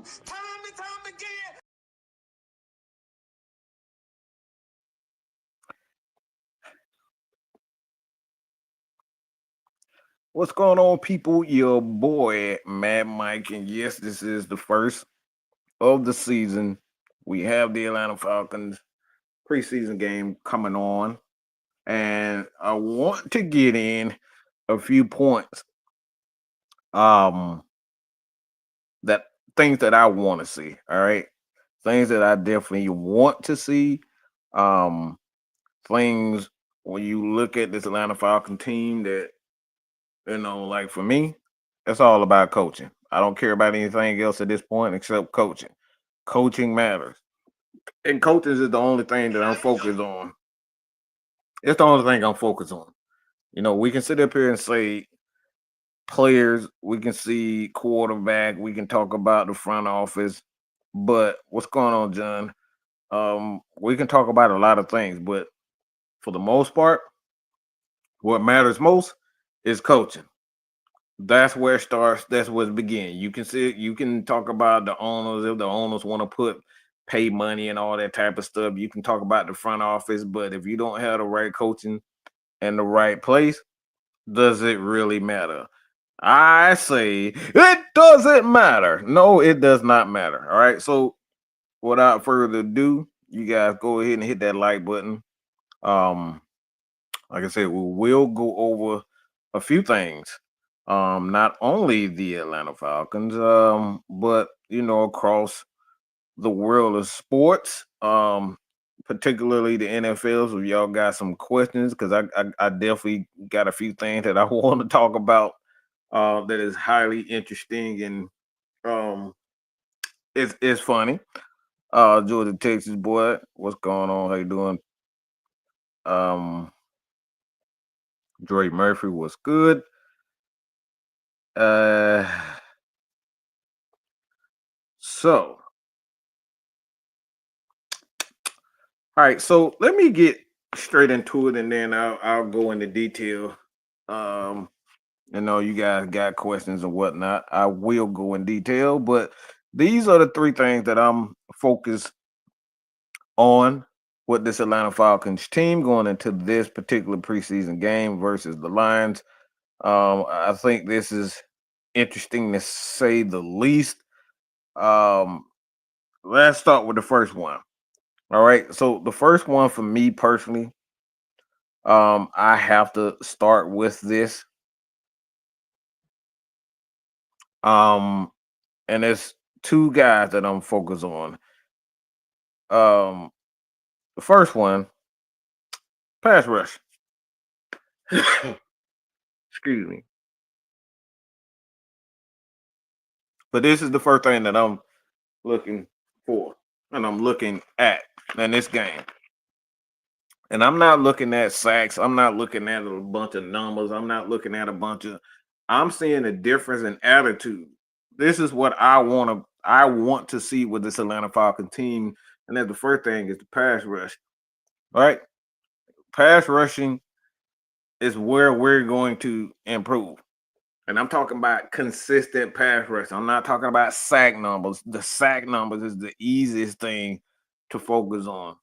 time and time again. What's going on, people? Your boy, Mad Mike, and yes, this is the first of the season. We have the Atlanta Falcons preseason game coming on, and I want to get in a few points. Um, that things that I want to see. All right, things that I definitely want to see. Um, things when you look at this Atlanta Falcon team that like for me, it's all about coaching. I don't care about anything else at this point except coaching. Coaching matters. And coaching is the only thing that I'm focused on. It's the only thing I'm focused on. We can sit up here and say players, we can see quarterback, we can talk about the front office, but what's going on, John? We can talk about a lot of things, but for the most part, what matters most is coaching. That's where it starts. That's where it begins. You can see. You can talk about the owners if the owners want to pay money and all that type of stuff. You can talk about the front office, but if you don't have the right coaching in the right place, does it really matter? I say it doesn't matter. No, it does not matter. All right. So without further ado, you guys go ahead and hit that like button. Um, like I said, we will go over a few things. Not only the Atlanta Falcons, but across the world of sports, particularly the NFL. So if y'all got some questions, because I definitely got a few things that I want to talk about that is highly interesting and it's funny. Georgia, Texas boy, what's going on? How you doing? Um, Dre Murphy was good. Uh, so all right, so let me get straight into it, and then I'll go into detail. Um, you guys got questions and whatnot. I will go in detail, but these are the three things that I'm focused on with this Atlanta Falcons team going into this particular preseason game versus the Lions. I think this is interesting to say the least. Um, let's start with the first one. All right. So the first one for me personally, I have to start with this. Um, and it's two guys that I'm focused on. Um, the first one, pass rush. Excuse me. But this is the first thing that I'm looking for and I'm looking at in this game. And I'm not looking at sacks. I'm not looking at a bunch of numbers. I'm not looking at a bunch of I'm seeing a difference in attitude. This is what I want to see with this Atlanta Falcon team. And that's the first thing is the pass rush. All right. Pass rushing is where we're going to improve. And I'm talking about consistent pass rush. I'm not talking about sack numbers. The sack numbers is the easiest thing to focus on.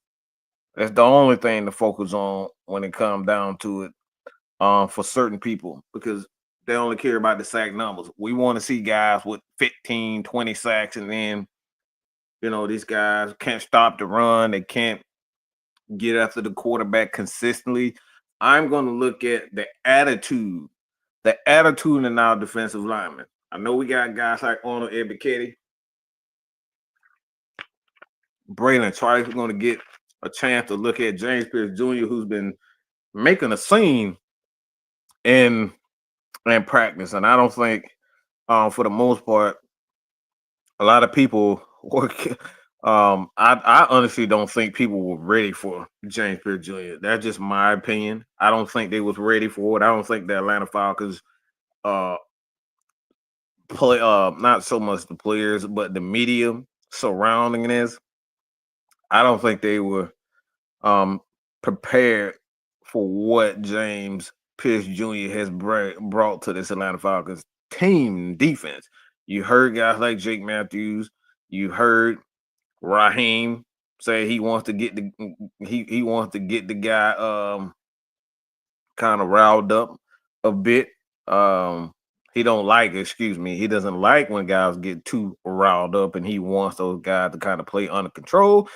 That's the only thing to focus on when it comes down to it for certain people because they only care about the sack numbers. We want to see guys with 15, 20 sacks, and then, these guys can't stop the run. They can't get after the quarterback consistently. I'm going to look at the attitude in our defensive linemen. I know we got guys like Arnold Ebiketie, Braylon Trice. We're going to get a chance to look at James Pierce Jr., who's been making a scene in practice. And I don't think, for the most part, a lot of people work. I honestly don't think people were ready for James Pierce Jr. That's just my opinion. I don't think they was ready for it. I don't think the Atlanta Falcons uh play not so much the players, but the media surrounding this. I don't think they were um prepared for what James Pierce Jr. has brought to this Atlanta Falcons team defense. You heard guys like Jake Matthews. You heard Raheem say he wants to get he wants to get the guy kind of riled up a bit. Um he don't like, excuse me, he doesn't like when guys get too riled up, and he wants those guys to kind of play under control.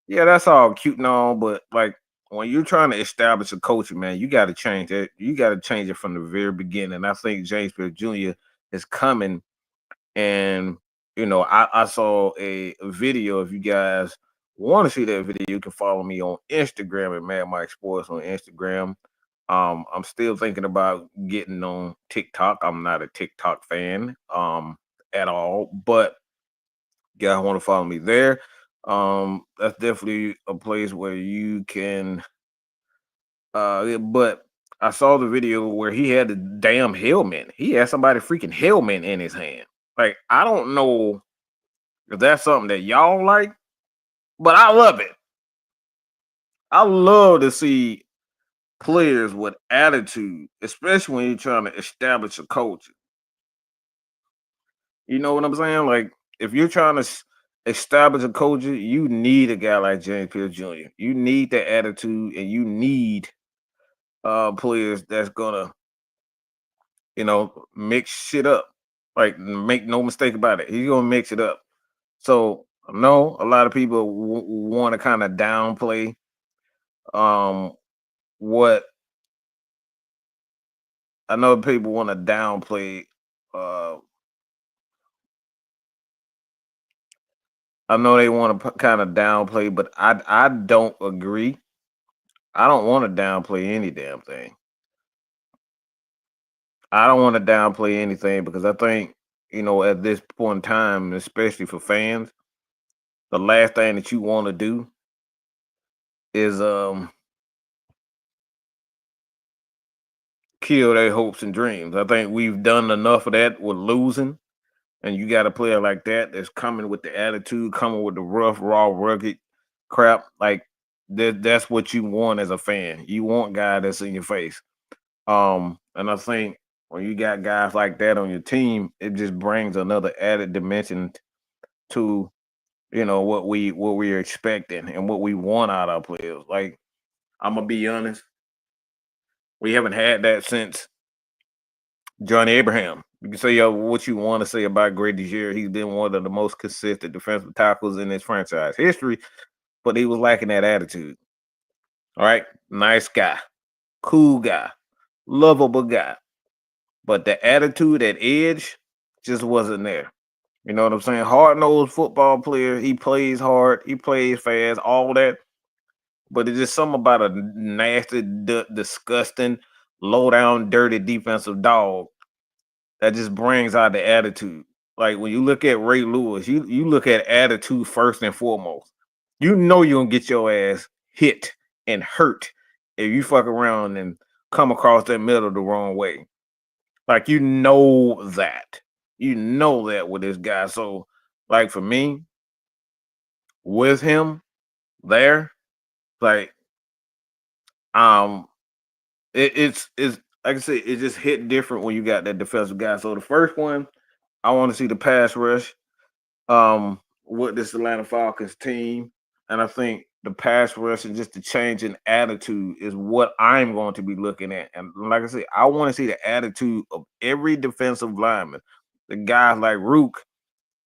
Yeah, that's all cute and all, but like when you're trying to establish a culture, man, you got to change it. You got to change it from the very beginning. I think James Pierce Jr. is coming, and I saw a video. If you guys want to see that video, you can follow me on Instagram at Mad Mike Sports on Instagram. I'm still thinking about getting on TikTok. I'm not a TikTok fan at all, but guys want to follow me there. That's definitely a place where you can yeah, but I saw the video where he had the damn helmet. He had somebody freaking helmet in his hand. Like, I don't know if that's something that y'all like, but I love it. I love to see players with attitude, especially when you're trying to establish a culture. You know what I'm saying? Like, if you're trying to establish a culture, you need a guy like James Pierce Jr. You need that attitude, and you need players that's gonna, mix shit up. Like, make no mistake about it, he's gonna mix it up. So I know a lot of people want to kind of downplay um what I know people want to downplay. Uh, I know they want to kind of downplay, but I don't agree. I don't want to downplay any damn thing. I don't want to downplay anything because I think, at this point in time, especially for fans, the last thing that you want to do is kill their hopes and dreams. I think we've done enough of that with losing, and you got a player like that that's coming with the attitude, coming with the rough, raw, rugged crap. Like, that's what you want as a fan. You want guy that's in your face. And I think when you got guys like that on your team, it just brings another added dimension to what we're expecting and what we want out of our players. Like, I'm gonna be honest, we haven't had that since Johnny Abraham. You can say what you want to say about Grady this year. He's been one of the most consistent defensive tackles in his franchise history, but he was lacking that attitude. All right, nice guy, cool guy, lovable guy, but the attitude, that edge, just wasn't there. You know what I'm saying? Hard nosed football player. He plays hard. He plays fast. All that. But it's just something about a nasty, disgusting, low down, dirty defensive dog that just brings out the attitude. Like, when you look at Ray Lewis, you look at attitude first and foremost. You know you're gonna get your ass hit and hurt if you fuck around and come across that middle the wrong way. Like, you know that. You know that with this guy. So, like, for me, with him there, like, um it's like I said, it just hit different when you got that defensive guy. So the first one, I want to see the pass rush with this Atlanta Falcons team. And I think the pass rush and just the change in attitude is what I'm going to be looking at. And like I said, I want to see the attitude of every defensive lineman. The guys like Rook,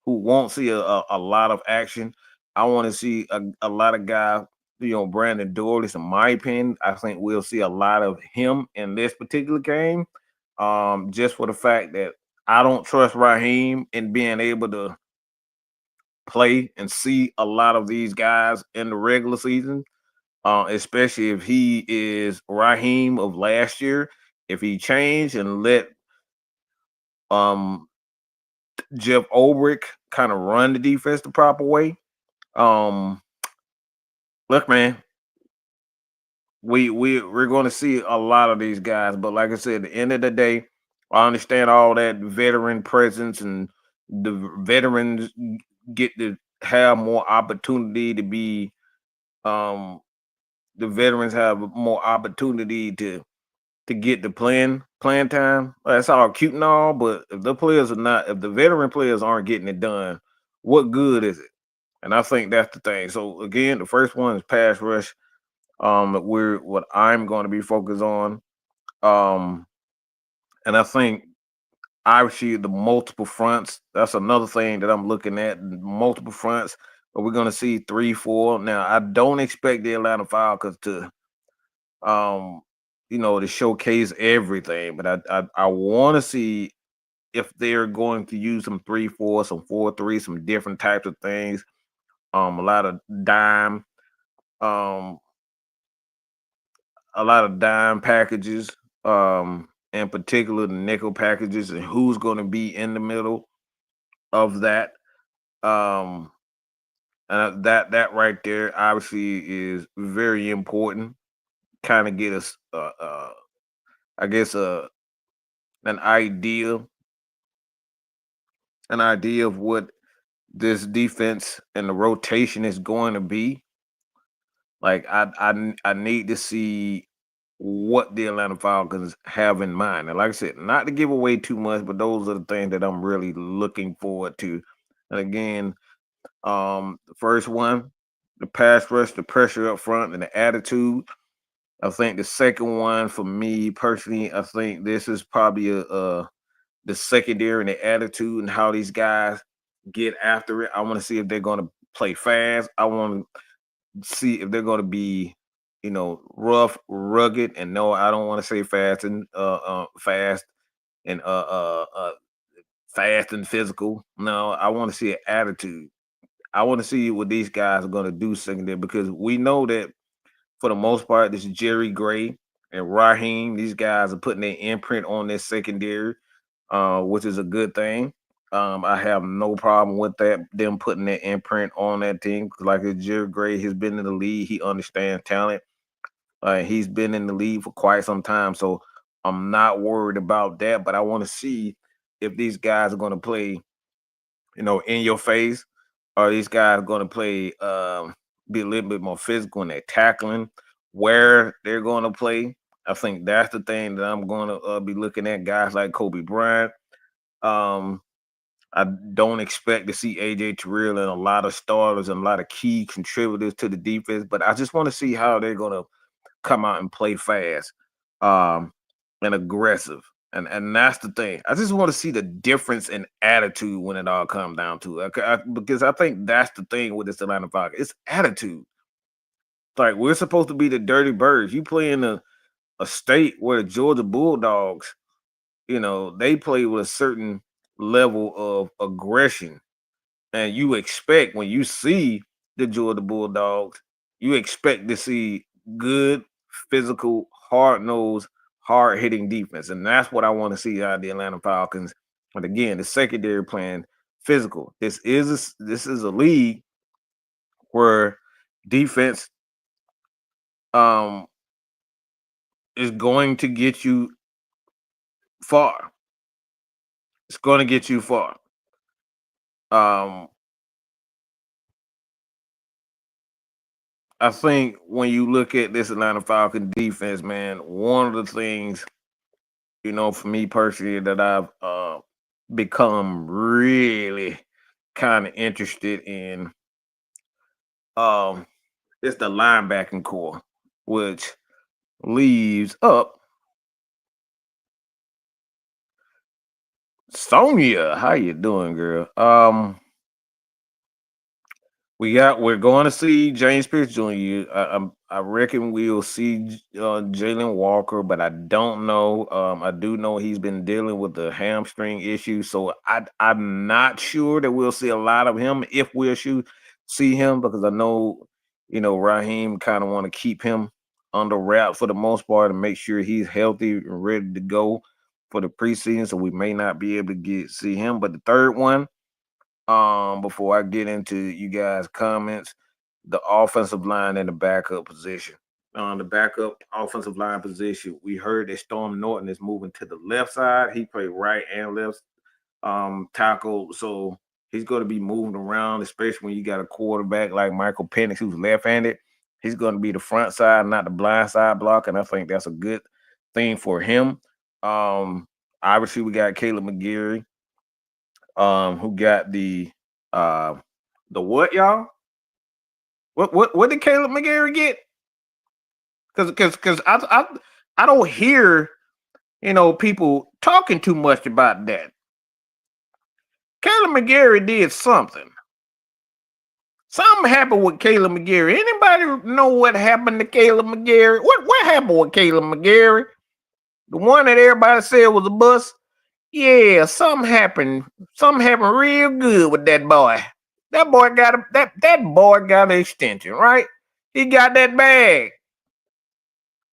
who won't see a lot of action. I want to see a lot of guys, Brandon Douglas, in my opinion. I think we'll see a lot of him in this particular game. Just for the fact that I don't trust Raheem in being able to play and see a lot of these guys in the regular season, especially if he is Raheem of last year. If he changed and let um, Jeff Ulbrich kind of run the defense the proper way, um, look, man, we're going to see a lot of these guys. But like I said, at the end of the day, I understand all that veteran presence, and the veterans get to have more opportunity to be um the veterans have more opportunity to get the playing time. That's all cute and all, but if the veteran players aren't getting it done, what good is it? And I think that's the thing. So again, the first one is pass rush. We're what I'm going to be focused on. Um, and I think obviously the multiple fronts. That's another thing that I'm looking at. Multiple fronts. But we're going to see 3, 4. Now I don't expect the Atlanta Falcons to um to showcase everything, but I want to see if they're going to use some 3, 4, some 4, 3, some different types of things. A lot of dime, um, a lot of dime packages, in particular the nickel packages, and who's going to be in the middle of that. Um, and that right there obviously is very important. Kind of get us, I guess, an idea, an idea of what this defense and the rotation is going to be. Like I need to see what the Atlanta Falcons have in mind. And like I said, not to give away too much, but those are the things that I'm really looking forward to. And again, the first one, the pass rush, the pressure up front, and the attitude. I think the second one for me personally, I think this is probably the secondary and the attitude and how these guys get after it. I want to see if they're going to play fast. I want to see if they're going to be, rough, rugged, and no, I don't want to say fast and physical. No, I want to see an attitude. I want to see what these guys are going to do secondary because we know that for the most part, this is Jerry Gray and Raheem. These guys are putting their imprint on this secondary, which is a good thing. I have no problem with that. Them putting their imprint on that team. Like Jerry Gray has been in the league, he understands talent. He's been in the league for quite some time, so I'm not worried about that. But I want to see if these guys are going to play, in your face, or these guys are going to play, be a little bit more physical in their tackling, where they're going to play. I think that's the thing that I'm going to be looking at. Guys like Kobe Bryant. Um, I don't expect to see AJ Terrell and a lot of starters and a lot of key contributors to the defense, but I just want to see how they're going to come out and play fast, um, and aggressive. And that's the thing. I just want to see the difference in attitude when it all comes down to it. Because I think that's the thing with this Atlanta Falcons. It's attitude. Like we're supposed to be the dirty birds. You play in a state where the Georgia Bulldogs, they play with a certain level of aggression. And you expect when you see the Georgia Bulldogs, you expect to see good, physical, hard nosed, hard hitting defense. And that's what I want to see out of the Atlanta Falcons. But again, the secondary playing physical. This is a league where defense um is going to get you far. It's going to get you far. Um I think when you look at this Atlanta Falcon defense, man, one of the things, for me personally, that I've become really kind of interested in, um, is the linebacking core, which leaves up Sonia. How you doing, girl? We're going to see James Pierce Jr. I reckon we'll see Jalen Walker, but I don't know. I do know he's been dealing with the hamstring issue, so I'm not sure that we'll see a lot of him if we'll see him because I know Raheem kind of want to keep him under wrap for the most part and make sure he's healthy and ready to go for the preseason. So we may not be able to see him, but the third one. Before I get into you guys' comments, the offensive line and the backup position. On the backup offensive line position, we heard that Storm Norton is moving to the left side. He played right and left tackle, so he's going to be moving around, especially when you got a quarterback like Michael Penix who's left-handed. He's going to be the front side, not the blind side block, and I think that's a good thing for him. Obviously, we got Caleb McGarry, who got the The what, y'all? What did Caleb McGarry get? Because I don't hear people talking too much about that. Caleb McGarry did something. Something happened with Caleb McGarry. Anybody know what happened to Caleb McGarry? What happened with Caleb McGarry? The one that everybody said was a bust? Yeah, something happened. Something happened real good with that boy. That boy got that boy got an extension, right? He got that bag.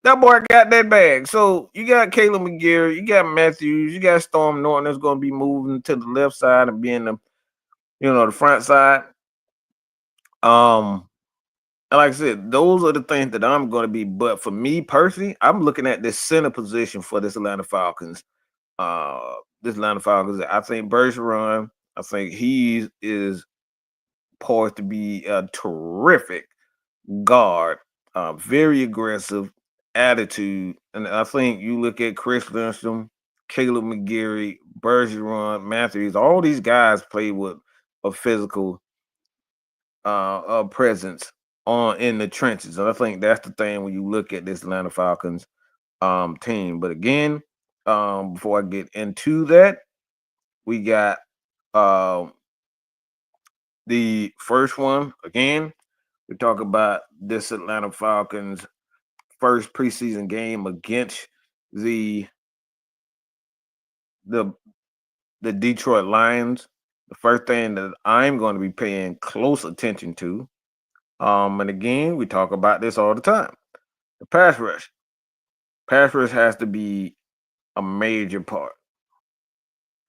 That boy got that bag. So you got Caleb McGarry, you got Matthews, you got Storm Norton that's going to be moving to the left side and being the front side. And like I said, those are the things that I'm going to be. But for me personally, I'm looking at this center position for this Atlanta Falcons. I think Bergeron, I think he is poised to be a terrific guard, very aggressive attitude. And I think you look at Chris Lindstrom, Caleb McGarry, Bergeron, Matthews, all these guys play with a physical presence in the trenches. And I think that's the thing when you look at this Atlanta Falcons team. But again, before I get into that, we got the first one again. We talk about this Atlanta Falcons first preseason game against the Detroit Lions. The first thing that I'm going to be paying close attention to, and again, we talk about this all the time, the pass rush. Pass rush has to be a major part.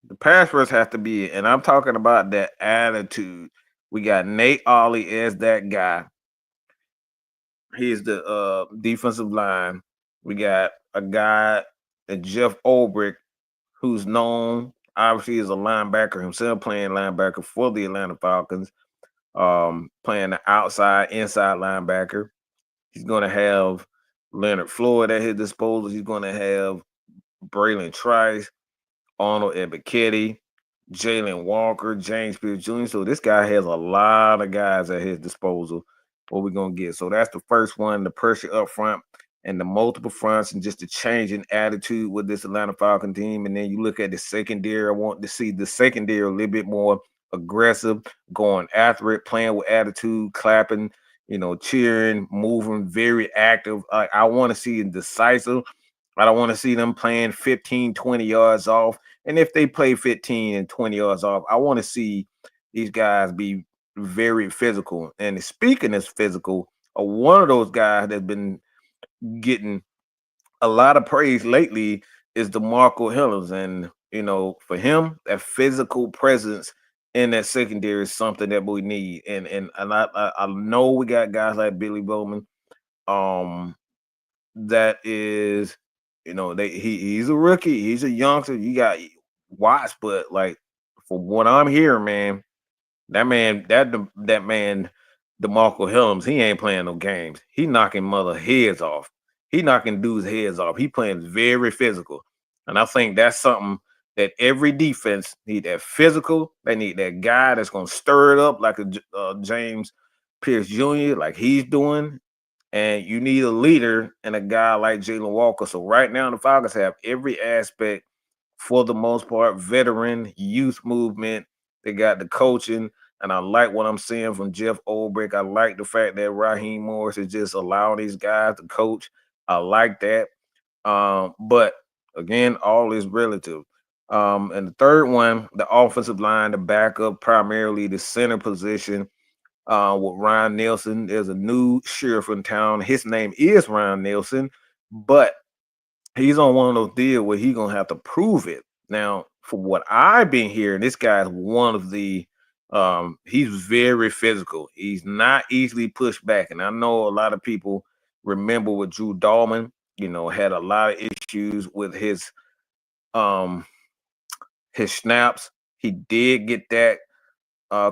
The pass rush has to be, and I'm talking about that attitude. We got Nate Ollie as that guy. He's the defensive line. We got a guy, Jeff Ulbrich, who's known obviously as a linebacker himself, playing linebacker for the Atlanta Falcons, playing the inside linebacker. He's going to have Leonard Floyd at his disposal. He's going to have Braylon Trice, Arnold Ebiketie, Jalen Walker, James Pierce Jr. So this guy has a lot of guys at his disposal. What we're going to get. So that's the first one, the pressure up front and the multiple fronts and just the change in attitude with this Atlanta Falcon team. And then you look at the secondary. I want to see the secondary a little bit more aggressive, going after it, playing with attitude, clapping, cheering, moving, very active. I want to see decisive. I don't want to see them playing 15, 20 yards off. And if they play 15 and 20 yards off, I want to see these guys be very physical. And speaking as physical, one of those guys that's been getting a lot of praise lately is Demarcco Hellams. And, for him, that physical presence in that secondary is something that we need. And I know we got guys like Billy Bowman. That is, he's a rookie. He's a youngster. You got Watts, but like from what I'm hearing, man, that man, Demarcco Hellams, he ain't playing no games. He knocking mother heads off. He knocking dudes' heads off. He playing very physical. And I think that's something that every defense need, that physical. They need that guy that's going to stir it up like a James Pierce Jr., like he's doing. And you need a leader and a guy like Jalen Walker. So right now the Falcons have every aspect, for the most part, veteran, youth movement. They got the coaching. And I like what I'm seeing from Jeff Ulbrich. I like the fact that Raheem Morris is just allowing these guys to coach. I like that. But again, all is relative. And the third one, the offensive line, the backup, primarily the center position. With Ryan Nelson. There's a new sheriff in town. His name is Ryan Nelson, but he's on one of those deals where he's going to have to prove it. Now, for what I've been hearing, this guy's one of the he's very physical. He's not easily pushed back. And I know a lot of people remember with Drew Dahlman, had a lot of issues with his snaps. He did get that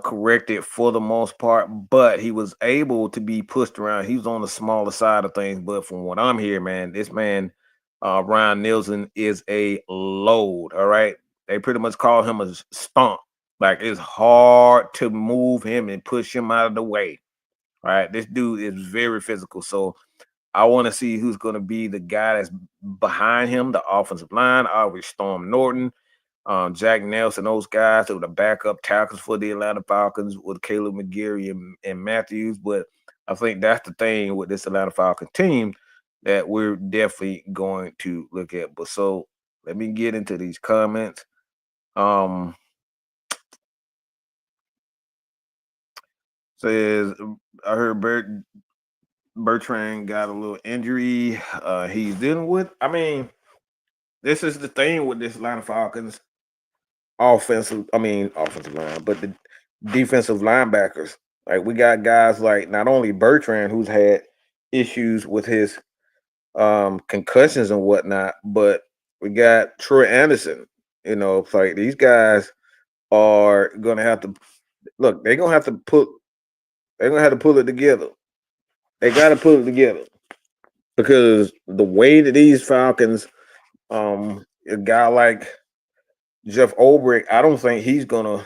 corrected for the most part, but he was able to be pushed around. He was on the smaller side of things, but from what I'm hearing, man, this man, Ryan Nelson, is a load. All right, they pretty much call him a stomp. Like it's hard to move him and push him out of the way. Right, this dude is very physical. So I want to see who's going to be the guy that's behind him, the offensive line. Obviously, Storm Norton, Jack Nelson, those guys that were the backup tackles for the Atlanta Falcons with Caleb McGarry and Matthews. But I think that's the thing with this Atlanta Falcons team that we're definitely going to look at. But so let me get into these comments. Says I heard Bertrand got a little injury. He's dealing with. I mean, this is the thing with this Atlanta Falcons offensive line, but the defensive linebackers. Like we got guys like not only Bertrand who's had issues with his concussions and whatnot, but we got Troy Anderson. You know, it's like these guys are gonna have to look, they're gonna have to pull it together. They gotta pull it together. Because the way that these Falcons, a guy like Jeff Ulbrich, I don't think he's gonna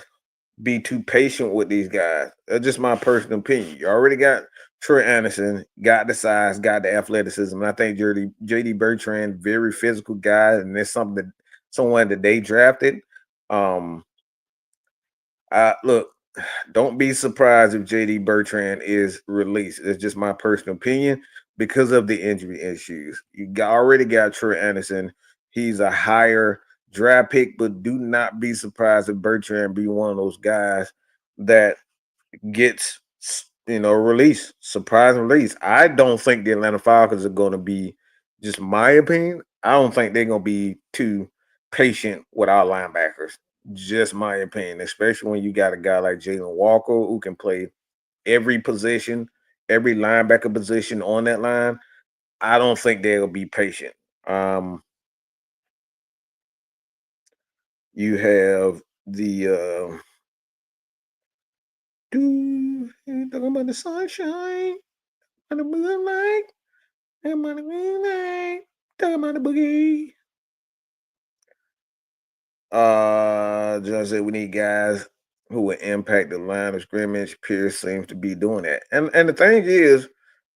be too patient with these guys. That's just my personal opinion. You already got Troy Anderson, got the size, got the athleticism. And I think JD Bertrand, very physical guy, and there's someone that they drafted. Look, don't be surprised if JD Bertrand is released. It's just my personal opinion because of the injury issues. Already got Troy Anderson. He's a higher draft pick, but do not be surprised if Bertrand be one of those guys that gets released, surprise release. I don't think the Atlanta Falcons are going to be, just my opinion, I don't think they're going to be too patient with our linebackers. Just my opinion, especially when you got a guy like Jalen Walker who can play every position, every linebacker position on that line. I don't think they'll be patient. You have the talking about the sunshine and the moonlight and the moonlight, talking about the boogie. Just said we need guys who will impact the line of scrimmage. Pierce seems to be doing that. And the thing is,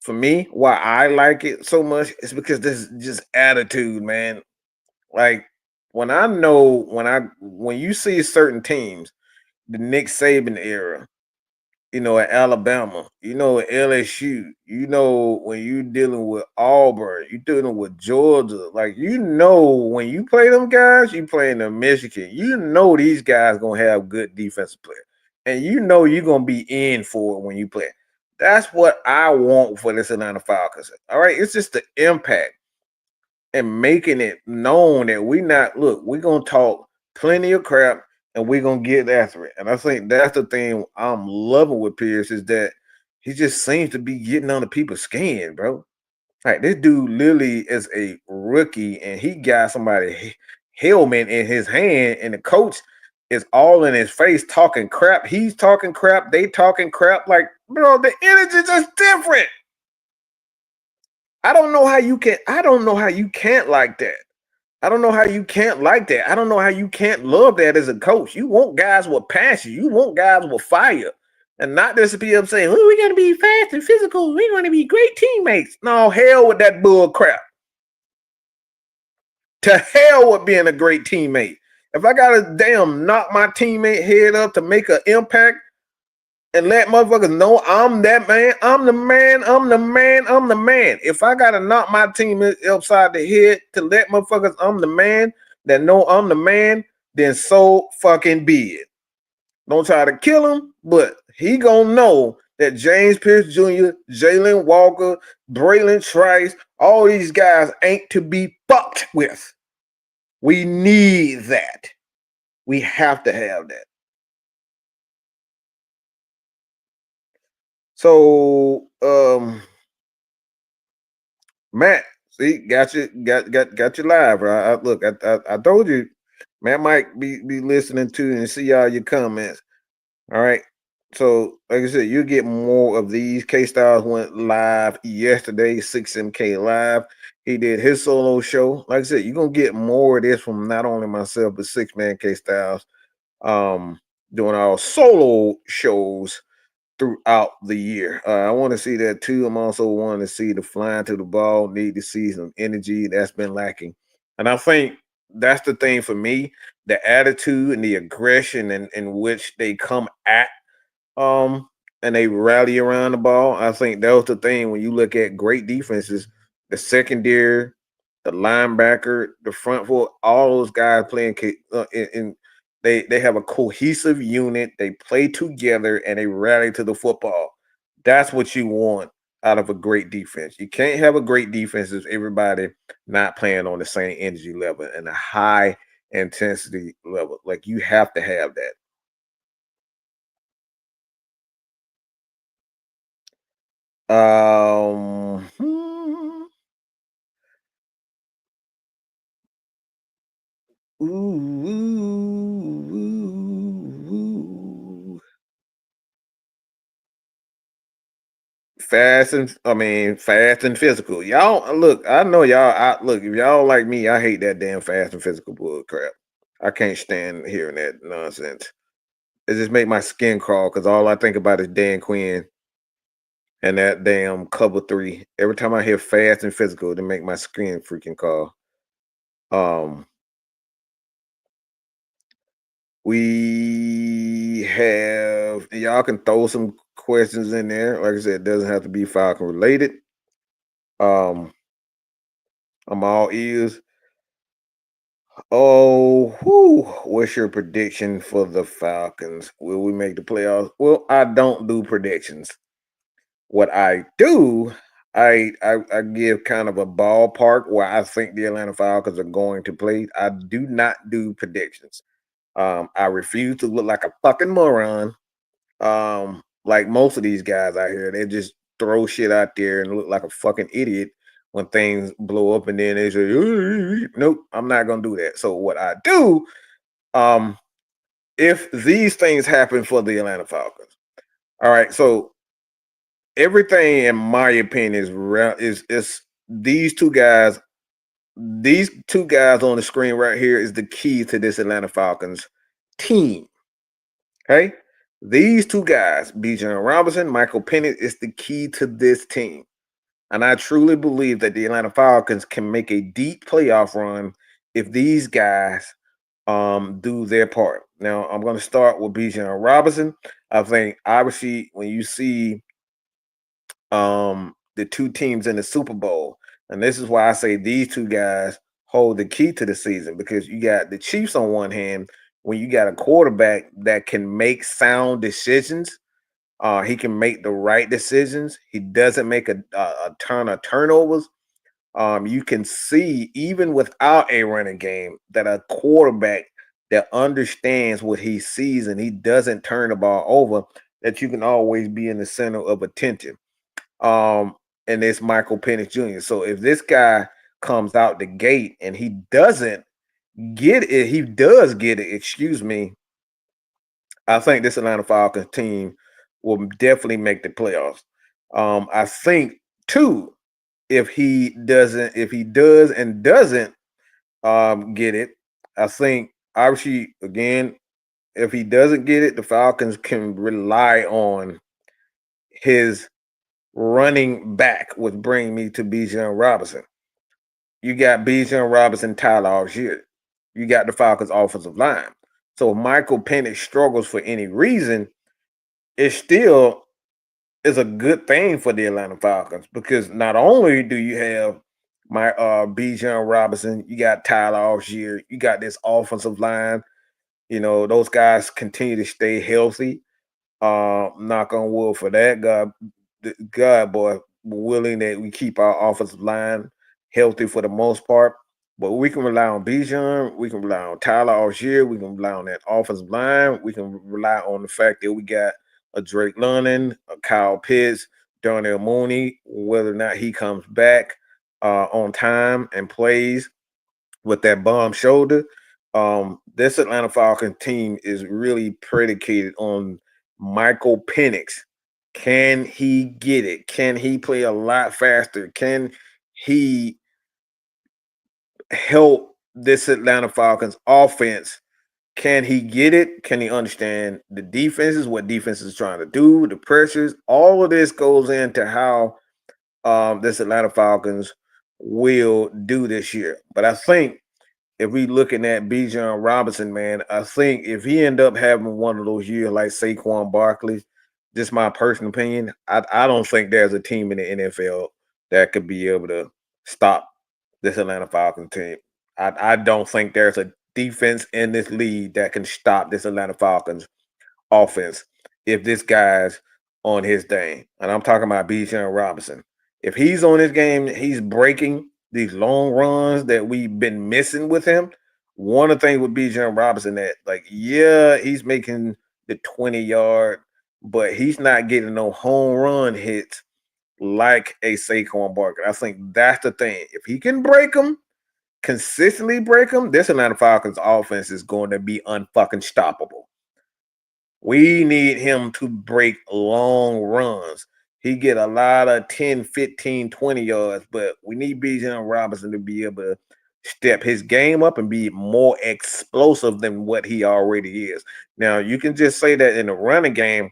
for me, why I like it so much is because this is just attitude, man. Like when you see certain teams, the Nick Saban era, at Alabama, at LSU, when you dealing with Auburn, you dealing with Georgia, like when you play them guys, you playing them Michigan, these guys gonna have good defensive players, and you're gonna be in for it when you play. That's what I want for this Atlanta Falcons. All right, it's just the impact and making it known that we're gonna talk plenty of crap and we're gonna get after it. And I think that's the thing I'm loving with Pierce is that he just seems to be getting under people's skin, bro. Like this dude literally is a rookie and he got somebody helmet in his hand, and the coach is all in his face talking crap. He's talking crap, they talking crap. Like, bro, the energy is just different. I don't know how you can't like that. I don't know how you can't like that. I don't know how you can't love that as a coach. You want guys with passion. You want guys with fire. And not just people saying, oh, we're going to be fast and physical. We're going to be great teammates. No, hell with that bull crap. To hell with being a great teammate. If I got to damn knock my teammate head up to make an impact, and let motherfuckers know I'm that man. I'm the man. I'm the man. I'm the man. If I gotta knock my team upside the head to let motherfuckers I'm the man that know I'm the man, then so fucking be it. Don't try to kill him, but he gonna know that James Pierce Jr., Jalen Walker, Braylon Trice, all these guys ain't to be fucked with. We need that. We have to have that. So, Matt, see, got you live, bro. I told you, Matt might be listening to and see all your comments. All right. So, like I said, you get more of these. K Styles went live yesterday, 6MK Live. He did his solo show. Like I said, you're gonna get more of this from not only myself, but 6 Man K Styles. doing our solo shows throughout the year. I want to see that too. I'm also wanting to see the flying to the ball, need to see some energy that's been lacking. And I think that's the thing for me, the attitude and the aggression in which they come at um and they rally around the ball. I think that was the thing when you look at great defenses, the secondary, the linebacker, the front four, all those guys playing in they have a cohesive unit. They play together and they rally to the football. That's what you want out of a great defense. You can't have a great defense if everybody not playing on the same energy level and a high intensity level. Like you have to have that. Hmm. Ooh, ooh, ooh. Fast and physical. Y'all look, I know y'all look, if y'all like me, I hate that damn fast and physical bull crap. I can't stand hearing that nonsense. It just make my skin crawl because all I think about is Dan Quinn and that damn cover three. Every time I hear fast and physical, it make my skin freaking crawl. Um We have y'all can throw some questions in there. Like I said, it doesn't have to be Falcon related. Um, I'm all ears. Oh, whew, what's your prediction for the Falcons? Will we make the playoffs? Well, I don't do predictions. What I do, I give kind of a ballpark where I think the Atlanta Falcons are going to play. I do not do predictions. I refuse to look like a fucking moron. Like most of these guys out here, they just throw shit out there and look like a fucking idiot when things blow up, and then they say, "Nope, I'm not gonna do that." So what I do, um, if these things happen for the Atlanta Falcons, all right. So everything, in my opinion, is these two guys. These two guys on the screen right here is the key to this Atlanta Falcons team. Okay. These two guys, Bijan Robinson, Michael Penix, is the key to this team. And I truly believe that the Atlanta Falcons can make a deep playoff run if these guys do their part. Now, I'm going to start with Bijan Robinson. I think obviously when you see the two teams in the Super Bowl, and this is why I say these two guys hold the key to the season, because you got the Chiefs on one hand, when you got a quarterback that can make sound decisions. He can make the right decisions. He doesn't make a ton of turnovers. You can see even without a running game that a quarterback that understands what he sees and he doesn't turn the ball over, that you can always be in the center of attention. Um, and it's Michael Penix Jr. So if this guy comes out the gate and he doesn't get it, he does get it, excuse me, I think this Atlanta Falcons team will definitely make the playoffs. I think too, if he does and doesn't get it, I think obviously again, if he doesn't get it, the Falcons can rely on his running back, which bring me to Bijan Robinson. You got Bijan Robinson, Tyler Algier. You got the Falcons offensive line. So if Michael Penix struggles for any reason, it still is a good thing for the Atlanta Falcons, because not only do you have my Bijan Robinson, you got Tyler Algier, you got this offensive line. You know, those guys continue to stay healthy. Knock on wood for that. God, boy, willing that we keep our offensive line healthy for the most part. But we can rely on Bijan, we can rely on Tyler Algier, we can rely on that offensive line, we can rely on the fact that we got a Drake London, a Kyle Pitts, Darnell Mooney, whether or not he comes back on time and plays with that bomb shoulder. This Atlanta Falcons team is really predicated on Michael Penix. Can he get it? Can he play a lot faster? Can he help this Atlanta Falcons offense Can he get it? Can he understand the defenses, what defense is trying to do, the pressures? All of this goes into how this Atlanta Falcons will do this year. But I think if we looking at Bijan Robinson, man, I think if he end up having one of those years like Saquon Barkley, just my personal opinion, I don't think there's a team in the NFL that could be able to stop this Atlanta Falcons team. I don't think there's a defense in this league that can stop this Atlanta Falcons offense if this guy's on his thing. And I'm talking about Bijan Robinson. If he's on his game, he's breaking these long runs that we've been missing with him. One of the things with Bijan Robinson that, like, yeah, he's making the 20-yard, but he's not getting no home run hits like a Saquon Barkley. I think that's the thing. If he can break them, consistently break them, this Atlanta Falcons offense is going to be unfucking stoppable. We need him to break long runs. He get a lot of 10, 15, 20 yards, but we need Bijan Robinson to be able to step his game up and be more explosive than what he already is. Now, you can just say that in the running game,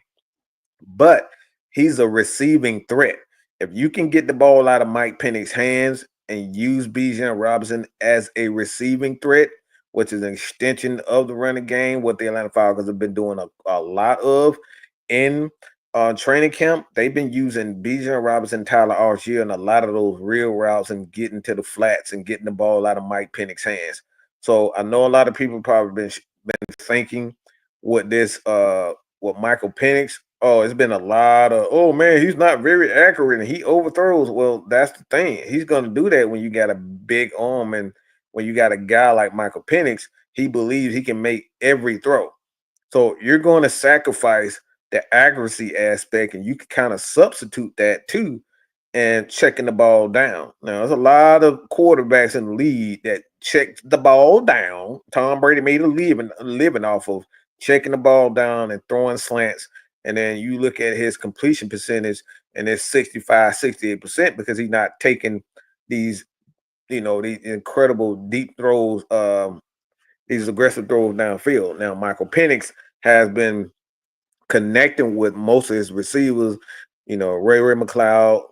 but he's a receiving threat. If you can get the ball out of Mike Penix's hands and use Bijan Robinson as a receiving threat, which is an extension of the running game, what the Atlanta Falcons have been doing a lot of in training camp. They've been using Bijan Robinson, Tyler Algier, and a lot of those real routes and getting to the flats and getting the ball out of Mike Penix's hands. So I know a lot of people probably been thinking with this with Michael Penix. Oh, it's been a lot of, oh man, he's not very accurate and he overthrows. Well, that's the thing. He's going to do that when you got a big arm and when you got a guy like Michael Penix, he believes he can make every throw. So you're going to sacrifice the accuracy aspect and you can kind of substitute that too and checking the ball down. Now, there's a lot of quarterbacks in the league that check the ball down. Tom Brady made a living off of checking the ball down and throwing slants. And then you look at his completion percentage and it's 65, 68% because he's not taking these, these incredible deep throws, these aggressive throws downfield. Now, Michael Penix has been connecting with most of his receivers, Ray McLeod.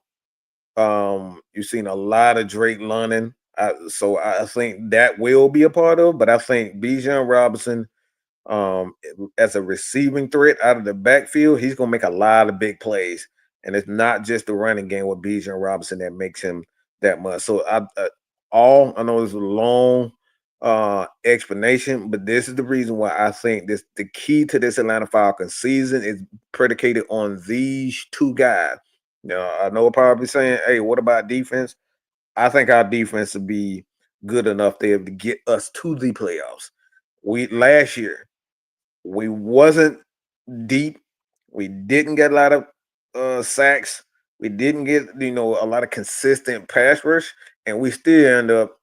You've seen a lot of Drake London. So I think that will be a part of, but I think Bijan Robinson, as a receiving threat out of the backfield, he's going to make a lot of big plays. And it's not just the running game with Bijan Robinson that makes him that much. So I know it's a long explanation, but this is the reason why I think the key to this Atlanta Falcons season is predicated on these two guys. I know we're probably saying, hey, what about defense? I think our defense will be good enough there to get us to the playoffs. Last year, we wasn't deep. We didn't get a lot of sacks. We didn't get, a lot of consistent pass rush, and we still end up,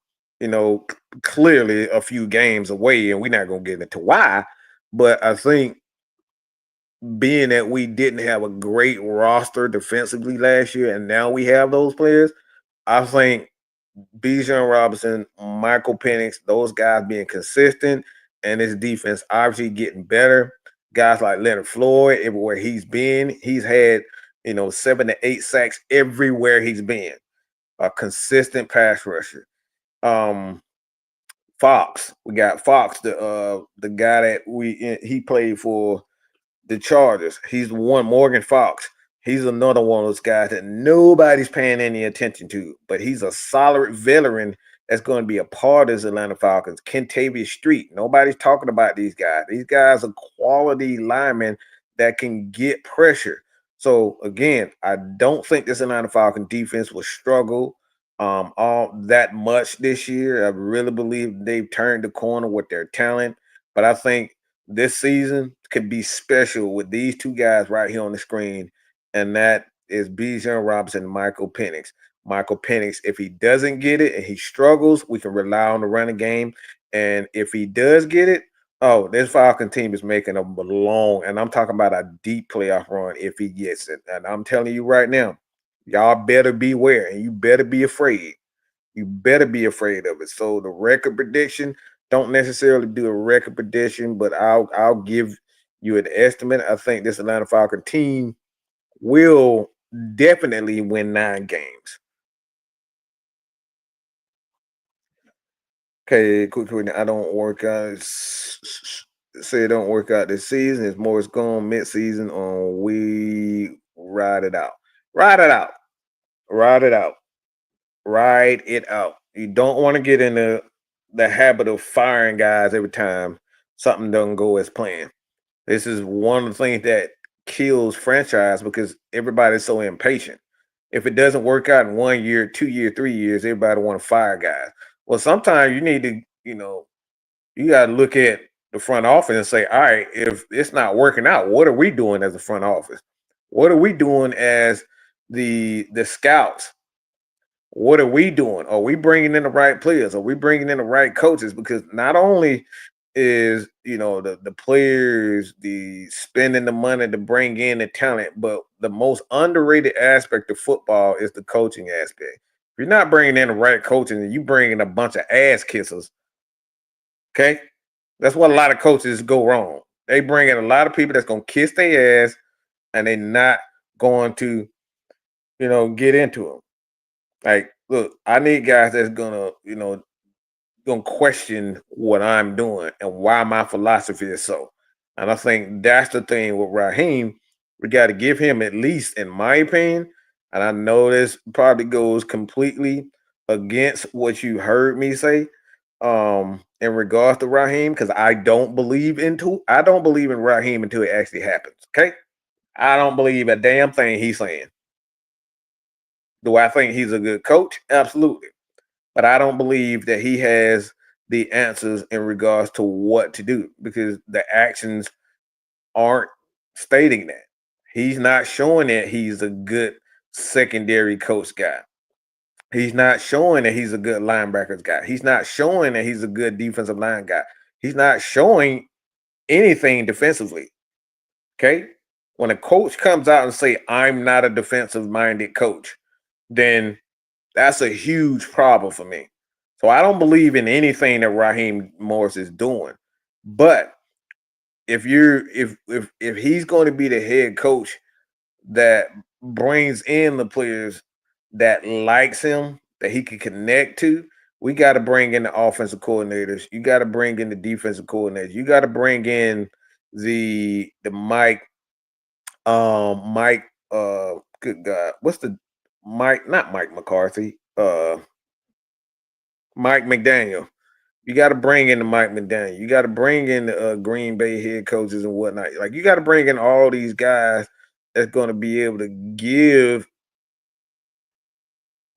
clearly a few games away, and we're not going to get into why. But I think being that we didn't have a great roster defensively last year, and now we have those players, I think Bijan Robinson, Michael Penix, those guys being consistent, and his defense obviously getting better. Guys like Leonard Floyd, everywhere he's been, he's had 7 to 8 sacks everywhere he's been. A consistent pass rusher. Fox, we got Fox, the guy that he played for the Chargers. He's the one, Morgan Fox. He's another one of those guys that nobody's paying any attention to, but he's a solid veteran that's going to be a part of the Atlanta Falcons. Kentavious Street. Nobody's talking about these guys. These guys are quality linemen that can get pressure. So again, I don't think this Atlanta Falcons defense will struggle all that much this year. I really believe they've turned the corner with their talent, but I think this season could be special with these two guys right here on the screen, and that is Bijan Robinson and Michael Penix. Michael Penix, if he doesn't get it and he struggles, we can rely on the running game. And if he does get it, this Falcon team is making a long, and I'm talking about a deep playoff run if he gets it. And I'm telling you right now, y'all better beware and you better be afraid. You better be afraid of it. So the record prediction, Don't necessarily do a record prediction, but I'll give you an estimate. I think this Atlanta Falcon team will definitely win 9 games. Okay, quick. I don't work out. Say it don't work out this season. It's more. It's gone mid-season. On we ride it out. Ride it out. Ride it out. Ride it out. You don't want to get in the habit of firing guys every time something doesn't go as planned. This is one of the things that kills franchise because everybody's so impatient. If it doesn't work out in 1 year, 2 year, 3 years, everybody want to fire guys. Well, sometimes you need to, you got to look at the front office and say, all right, if it's not working out, what are we doing as a front office? What are we doing as the scouts? What are we doing? Are we bringing in the right players? Are we bringing in the right coaches? Because not only is the players the spending the money to bring in the talent, but the most underrated aspect of football is the coaching aspect. If you're not bringing in the right coaching and you bring in a bunch of ass kissers, okay, that's what a lot of coaches go wrong. They bring in a lot of people that's gonna kiss their ass and they're not going to get into them. Like, look, I need guys that's gonna question what I'm doing and why my philosophy is so. And I think that's the thing with Raheem. We got to give him, at least in my opinion, and I know this probably goes completely against what you heard me say in regards to Raheem, because I don't believe in Raheem until it actually happens. Okay. I don't believe a damn thing he's saying. Do I think he's a good coach? Absolutely. But I don't believe that he has the answers in regards to what to do because the actions aren't stating that. He's not showing that he's a good secondary coach guy. He's not showing that he's a good linebackers guy. He's not showing that he's a good defensive line guy. He's not showing anything defensively. Okay? When a coach comes out and say, I'm not a defensive minded coach, then that's a huge problem for me. So I don't believe in anything that Raheem Morris is doing. But if he's going to be the head coach that brings in the players that likes him, that he can connect to, we got to bring in the offensive coordinators. You got to bring in the defensive coordinators. You got to bring in the Mike good God, what's the Mike, not Mike McCarthy, Mike McDaniel. You got to bring in the Mike McDaniel. You got to bring in the Green Bay head coaches and whatnot. Like, you got to bring in all these guys that's going to be able to give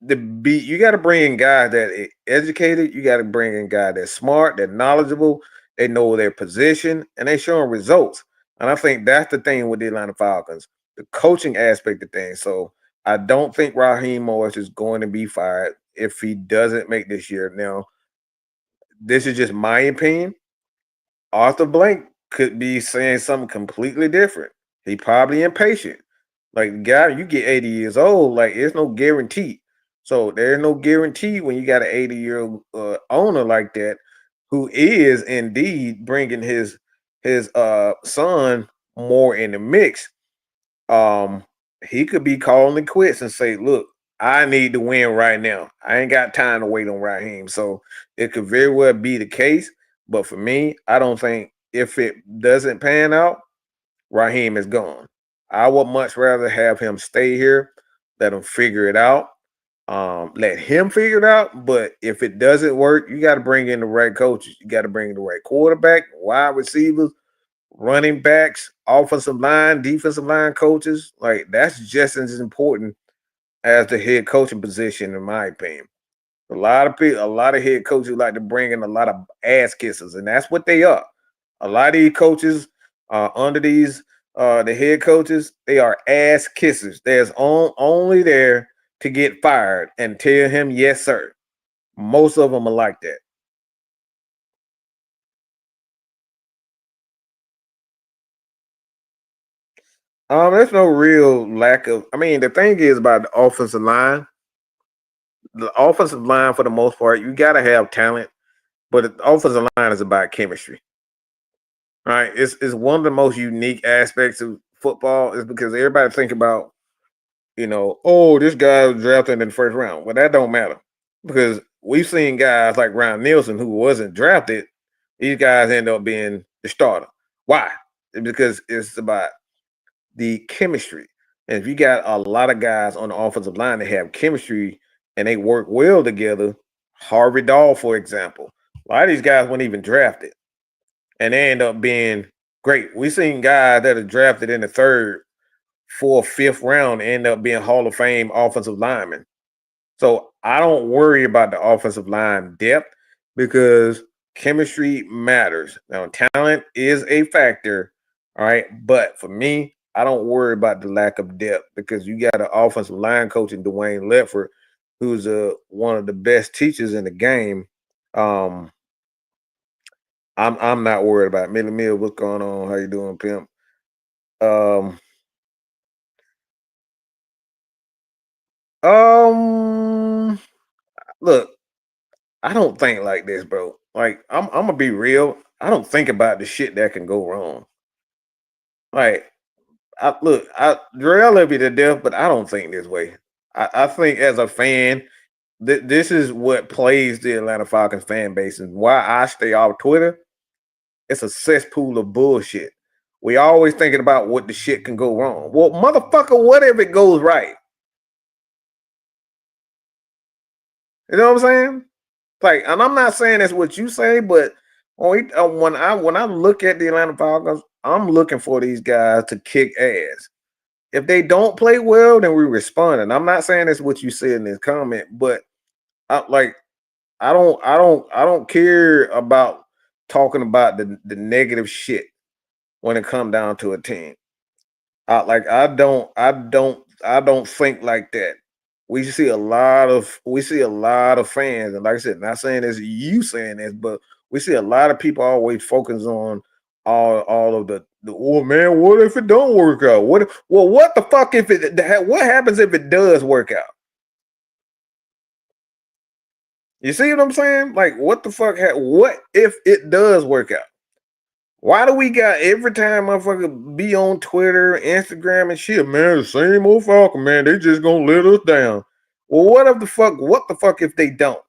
the beat. You got to bring in guys that are educated. You got to bring in guys that's smart, that knowledgeable. They know their position, and they showing results. And I think that's the thing with the Atlanta Falcons, the coaching aspect of things. So I don't think Raheem Morris is going to be fired if he doesn't make this year. Now, this is just my opinion. Arthur Blank could be saying something completely different. He probably impatient. Like, guy, you get 80 years old, like, there's no guarantee. So there's no guarantee when you got an 80-year-old owner like that who is indeed bringing his son more in the mix. He could be calling it quits and say, look, I need to win right now. I ain't got time to wait on Raheem. So it could very well be the case. But for me, I don't think if it doesn't pan out, Raheem is gone. I would much rather have him stay here, let him figure it out. Let him figure it out. But if it doesn't work, you got to bring in the right coaches. You got to bring in the right quarterback, wide receivers, running backs, offensive line, defensive line coaches. Like, that's just as important as the head coaching position, in my opinion. A lot of people, a lot of head coaches like to bring in a lot of ass kissers, and that's what they are. A lot of these coaches under these the head coaches, they are ass kissers. There's only there to get fired and tell him yes, sir. Most of them are like that. There's no real lack of. I mean, the thing is about the offensive line. The offensive line, for the most part, you got to have talent. but the offensive line is about chemistry. Right? It's one of the most unique aspects of football is because everybody think about, oh, this guy was drafted in the first round. Well, that don't matter because we've seen guys like Ryan Nielsen who wasn't drafted. These guys end up being the starter. Why? Because it's about the chemistry. And if you got a lot of guys on the offensive line that have chemistry and they work well together, Harvey Dahl, for example, a lot of these guys weren't even drafted and they end up being great. We've seen guys that are drafted in the third, fourth, fifth round end up being Hall of Fame offensive linemen. So I don't worry about the offensive line depth because chemistry matters. Now, talent is a factor, all right. But for me, I don't worry about the lack of depth because you got an offensive line coach in Dwayne Ledford, who's one of the best teachers in the game. Um, I'm not worried about it. Millie Mill, what's going on? How you doing, pimp? Um, um, look, I don't think like this, bro. Like, I'm gonna be real. I don't think about the shit that can go wrong. Like, Dre, I love you to death, but I don't think this way. I think as a fan, this is what plays the Atlanta Falcons fan base and why I stay off Twitter. It's a cesspool of bullshit. We always thinking about what the shit can go wrong. Well, motherfucker, what if it goes right? You know what I'm saying? Like, and I'm not saying that's what you say, but when I look at the Atlanta Falcons, I'm looking for these guys to kick ass. If they don't play well, then we respond. And I'm not saying that's what you said in this comment, but like I don't care about talking about the negative shit when it come down to a team. I don't think like that. We see a lot of fans, and like I said, not saying this you saying this, but we see a lot of people always focus on all of the oh man, what if it don't work out? What the fuck if what happens if it does work out? You see what I'm saying? Like what the fuck what if it does work out? Why do we got every time motherfucker be on Twitter, Instagram, and shit, man, the same old Falcon, man, they just gonna let us down. Well, what the fuck if they don't?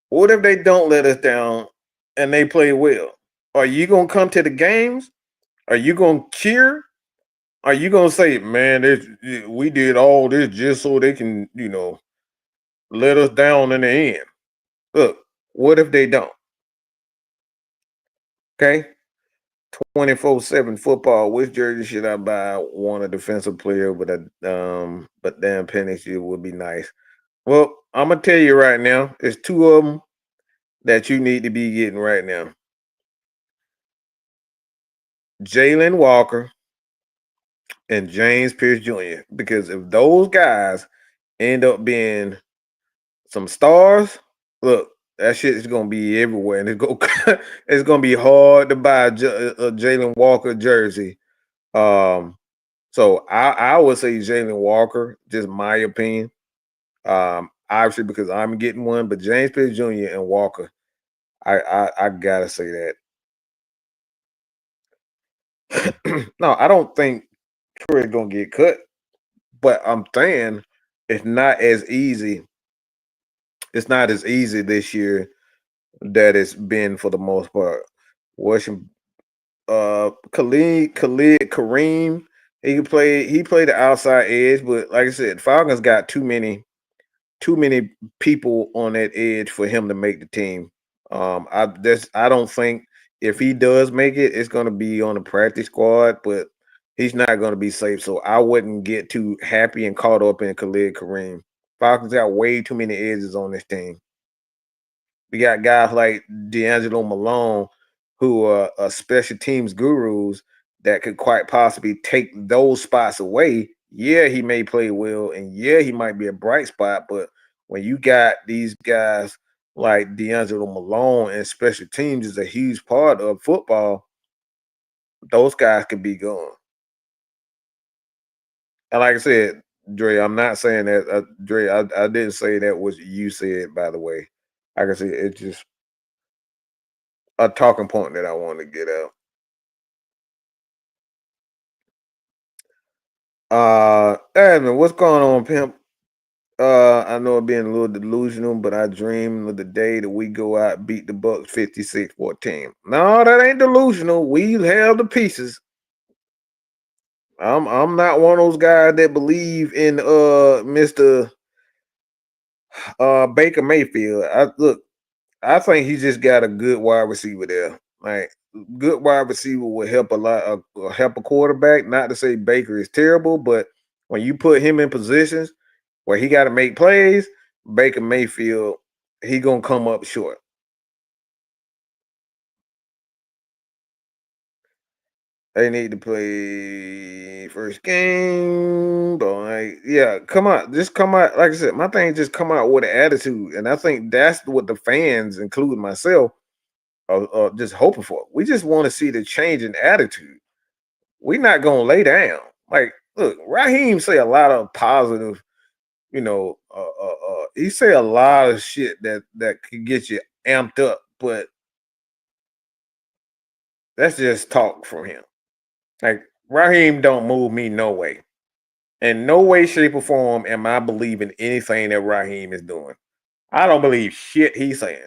What if they don't let us down and they play well? Are you gonna come to the games? Are you gonna cheer? Are you gonna say, man, we did all this just so they can, let us down in the end? Look, what if they don't? Okay. 24/7 football. Which jersey should I buy? Want a defensive player, but damn pennies it would be nice. Well, I'm gonna tell you right now, it's two of them that you need to be getting right now. Jalen Walker and James Pierce Jr. Because if those guys end up being some stars, look, that shit is gonna be everywhere, and it's gonna be hard to buy a Jalen Walker jersey. So I would say Jalen Walker, just my opinion. Obviously because I'm getting one, but James Pierce Jr. and Walker, I gotta say that. No, I don't think Troy's gonna get cut, but I'm saying it's not as easy. It's not as easy this year that it's been for the most part. Washington, Khalid Kareem, he played the outside edge, but like I said, Falcons got too many people on that edge for him to make the team. I don't think if he does make it, it's going to be on the practice squad, but he's not going to be safe. So I wouldn't get too happy and caught up in Khalid Kareem. Falcons got way too many edges on this team. We got guys like D'Angelo Malone, who are special teams gurus that could quite possibly take those spots away. Yeah, he may play well, and yeah, he might be a bright spot. But when you got these guys like D'Angelo Malone and special teams is a huge part of football, those guys could be gone. And like I said, Dre, I'm not saying that, Dre. I didn't say that was you said. By the way, like I said, it just a talking point that I want to get out. Evan, what's going on, pimp? I know I'm being a little delusional, but I dream of the day that we go out and beat the Bucks 56-14. No, that ain't delusional. We have the pieces. I'm not one of those guys that believe in Mr. Baker Mayfield. I think he just got a good wide receiver there. Like good wide receiver will help a lot. Help a quarterback. Not to say Baker is terrible, but when you put him in positions where he got to make plays, Baker Mayfield he gonna come up short. They need to play first game, but like, yeah, come out, just come out. Like I said, my thing just come out with an attitude, and I think that's what the fans, including myself, are just hoping for. We just want to see the change in attitude. We're not gonna lay down. Like, look, Raheem say a lot of positive. He say a lot of shit that could get you amped up, but that's just talk from him. Like Raheem don't move me no way. In no way, shape, or form am I believing anything that Raheem is doing. I don't believe shit he's saying.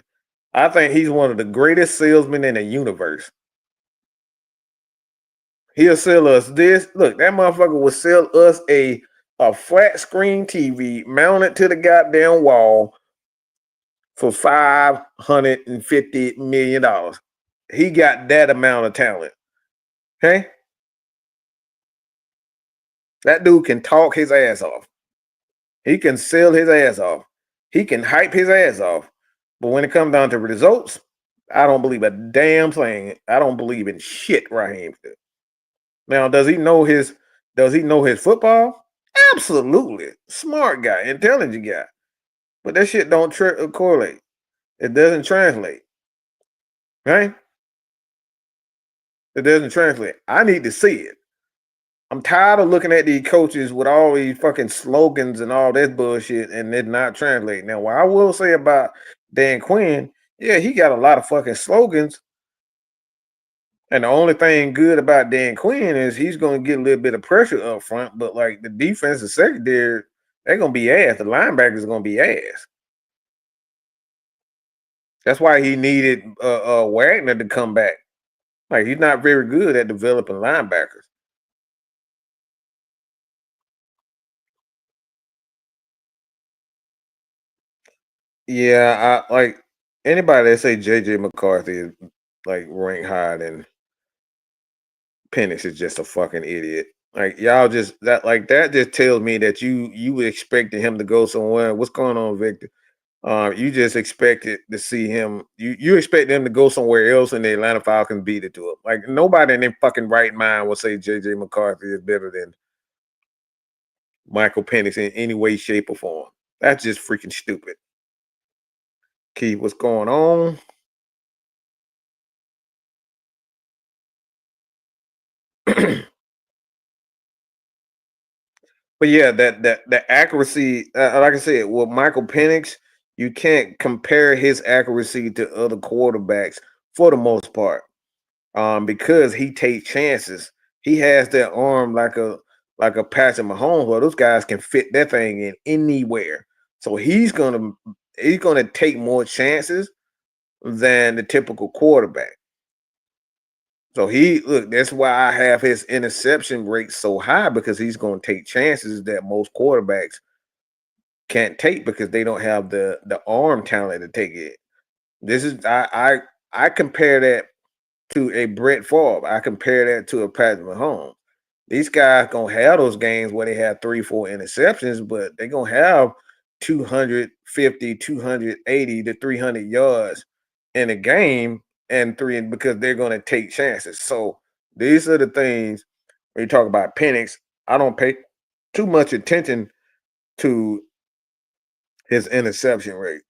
I think he's one of the greatest salesmen in the universe. He'll sell us this. Look, that motherfucker will sell us a flat screen TV mounted to the goddamn wall for $550 million. He got that amount of talent. Okay? That dude can talk his ass off. He can sell his ass off. He can hype his ass off. But when it comes down to results, I don't believe a damn thing. I don't believe in shit Raheem. Now, does he know his football? Absolutely. Smart guy, intelligent guy. But that shit don't correlate. It doesn't translate. Right? It doesn't translate. I need to see it. I'm tired of looking at these coaches with all these fucking slogans and all this bullshit and it not translating. Now, what I will say about Dan Quinn, yeah, he got a lot of fucking slogans. And the only thing good about Dan Quinn is he's going to get a little bit of pressure up front, but like the defense and secondary, they're going to be ass. The linebackers are going to be ass. That's why he needed Wagner to come back. Like he's not very good at developing linebackers. Yeah, I like anybody that say JJ McCarthy is like ranked higher than Penix is just a fucking idiot. Like y'all just that just tells me that you expected him to go somewhere. What's going on, Victor? You just expected to see him. You expect him to go somewhere else, and the Atlanta Falcons beat it to him. Like nobody in their fucking right mind will say JJ McCarthy is better than Michael Penix in any way, shape, or form. That's just freaking stupid. Keith, what's going on? But yeah, that the accuracy, like I said, with Michael Penix, you can't compare his accuracy to other quarterbacks for the most part, because he takes chances. He has that arm like a Patrick Mahomes, where those guys can fit that thing in anywhere. So he's gonna take more chances than the typical quarterback. So that's why I have his interception rate so high because he's gonna take chances that most quarterbacks can't take because they don't have the arm talent to take it. This is I compare that to a Brett Favre. I compare that to a Patrick Mahomes. These guys gonna have those games where they have 3-4 interceptions, but they're gonna have 250, 280 to 300 yards in a game and three because they're gonna take chances. So these are the things when you talk about Penix. I don't pay too much attention to his interception rate.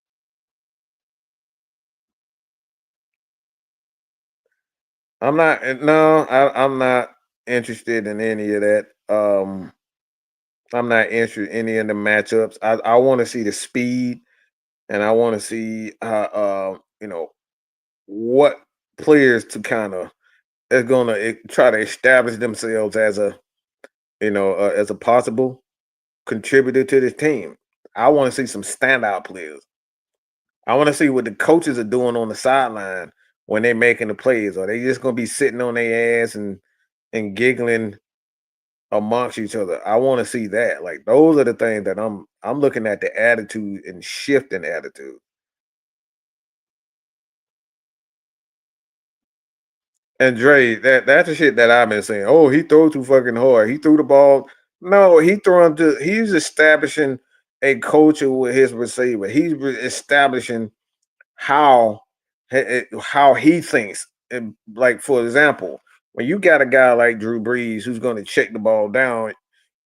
I'm not interested in any of that. I'm not interested in any of the matchups. I want to see the speed and I want to see what players to kind of that's going to try to establish themselves as a as a possible contributor to this team. I want to see some standout players. I want to see what the coaches are doing on the sideline when they're making the plays. Are they just going to be sitting on their ass and giggling amongst each other? I want to see that. Like those are the things that I'm looking at, the attitude and shift in attitude. And Dre, that's the shit that I've been saying. Oh, he threw too fucking hard. He threw the ball. No, he's establishing a culture with his receiver. He's establishing how how he thinks. And like for example, when you got a guy like Drew Brees who's going to check the ball down,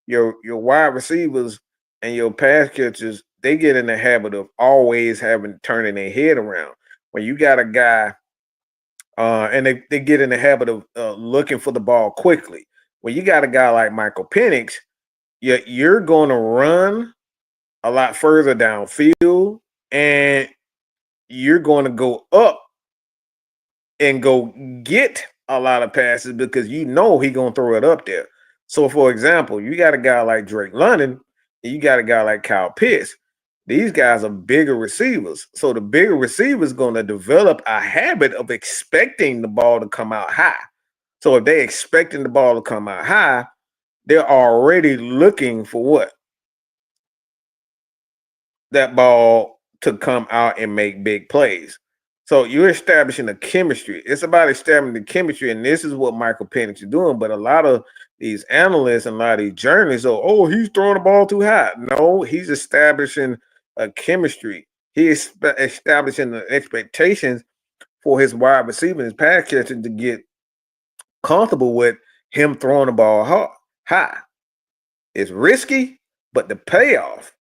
your wide receivers and your pass catchers, they get in the habit of always having turning their head around. When you got a guy and they get in the habit of looking for the ball quickly. When you got a guy like Michael Penix, you're going to run a lot further downfield, and you're going to go up and go get a lot of passes because you know he's going to throw it up there. So, for example, you got a guy like Drake London, and you got a guy like Kyle Pitts. These guys are bigger receivers. So the bigger receiver is going to develop a habit of expecting the ball to come out high. So if they're expecting the ball to come out high, they're already looking for what? That ball to come out and make big plays. So you're establishing a chemistry. It's about establishing the chemistry, and this is what Michael Penix is doing. But a lot of these analysts and a lot of these journalists are, oh, he's throwing the ball too high. No, he's establishing a chemistry. He is establishing the expectations for his wide receiver and his pass catcher to get comfortable with him throwing the ball high. It's risky, but the payoff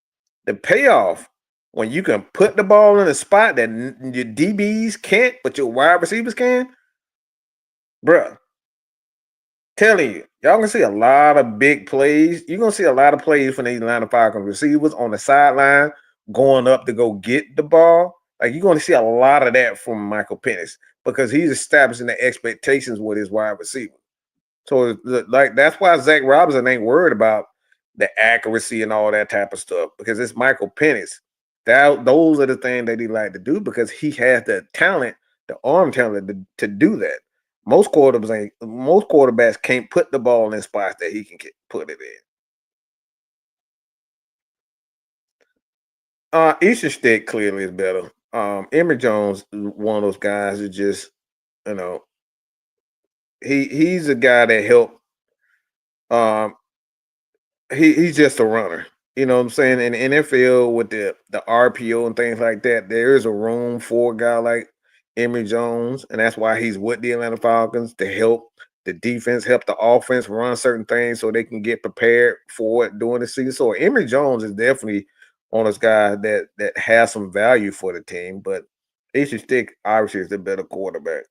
when you can put the ball in a spot that your DBs can't, but your wide receivers can, bruh. Telling you, y'all gonna see a lot of big plays. You're gonna see a lot of plays from the Atlanta Falcons receivers on the sideline going up to go get the ball. Like you're gonna see a lot of that from Michael Penix because he's establishing the expectations with his wide receiver. So like that's why Zach Robinson ain't worried about the accuracy and all that type of stuff because it's Michael Penix. Those are the things that he like to do because he has the talent, the arm talent to do that. Most quarterbacks can't put the ball in spots that he can put it in. Eastern Stick clearly is better. Emory Jones is one of those guys who just, you know, he's a guy that helped. Um, he's just a runner. You know what I'm saying? In the NFL with the RPO and things like that, there is a room for a guy like Emory Jones, and that's why he's with the Atlanta Falcons to help the defense, help the offense run certain things so they can get prepared for it during the season. So Emory Jones is definitely on this guy that has some value for the team, but Easton Stick obviously is the better quarterback.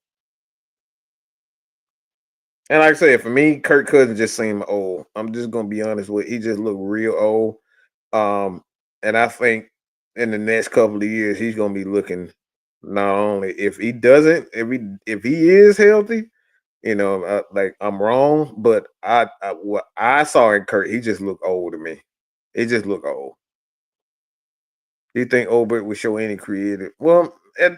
And like I said, for me, Kirk Cousins just seemed old. I'm just gonna be honest with you. He just looked real old. Um, and I think in the next couple of years, he's gonna be looking not only if he doesn't, if he is healthy, like I'm wrong, but what I saw in Kurt, he just looked old to me. He just looked old. Do you think Obert would show any creative? Well,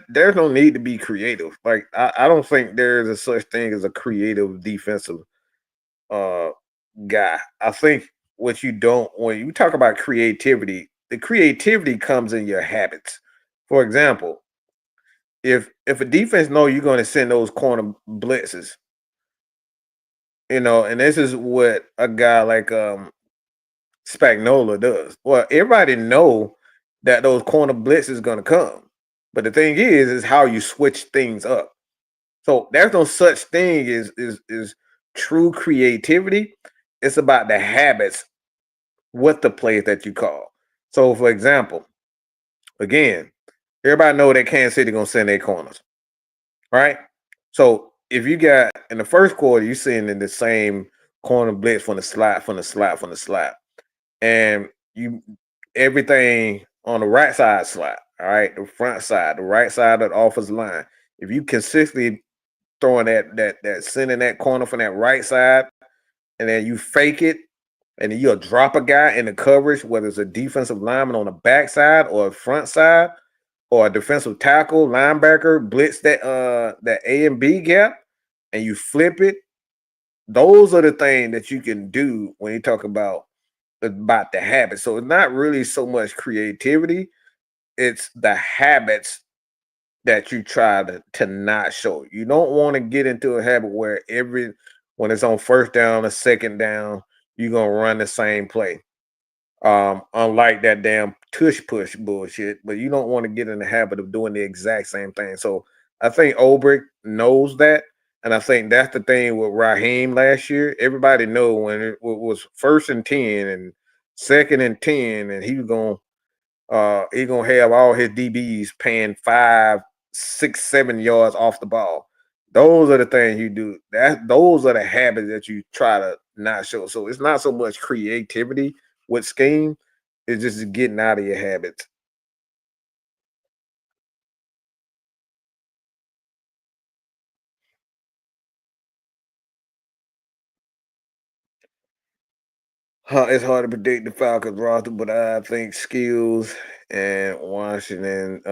there's no need to be creative. Like I don't think there's a such thing as a creative defensive uh guy. I think what you don't when you talk about creativity, the creativity comes in your habits. For example, if a defense know you're going to send those corner blitzes, and this is what a guy like Spagnola does. Well, everybody know that those corner blitzes is going to come, but the thing is how you switch things up. So there's no such thing as true creativity. It's about the habits with the plays that you call. So, for example, again, everybody know that Kansas City gonna send their corners, right? So if you got in the first quarter, you seeing in the same corner blitz from the slot, and you everything on the right side slot, all right, the front side, the right side of the offensive line. If you consistently throwing that sending that corner from that right side, and then you fake it, and then you'll drop a guy in the coverage, whether it's a defensive lineman on the backside or a front side, or a defensive tackle, linebacker, blitz that A and B gap, and you flip it. Those are the things that you can do when you talk about the habits. So it's not really so much creativity, it's the habits that you try to not show. You don't want to get into a habit where when it's on first down or second down, you're gonna run the same play. Unlike that damn tush push bullshit, but you don't want to get in the habit of doing the exact same thing. So I think Ulbrich knows that, and I think that's the thing with Raheem last year. Everybody know when it was first and 10 and second and 10, and he gonna have all his DBs paying 5, 6, 7 yards off the ball. Those are the things you do. Those are the habits that you try to not show. So it's not so much creativity with scheme, it's just getting out of your habits. It's hard to predict the Falcons roster, but I think Skills and Washington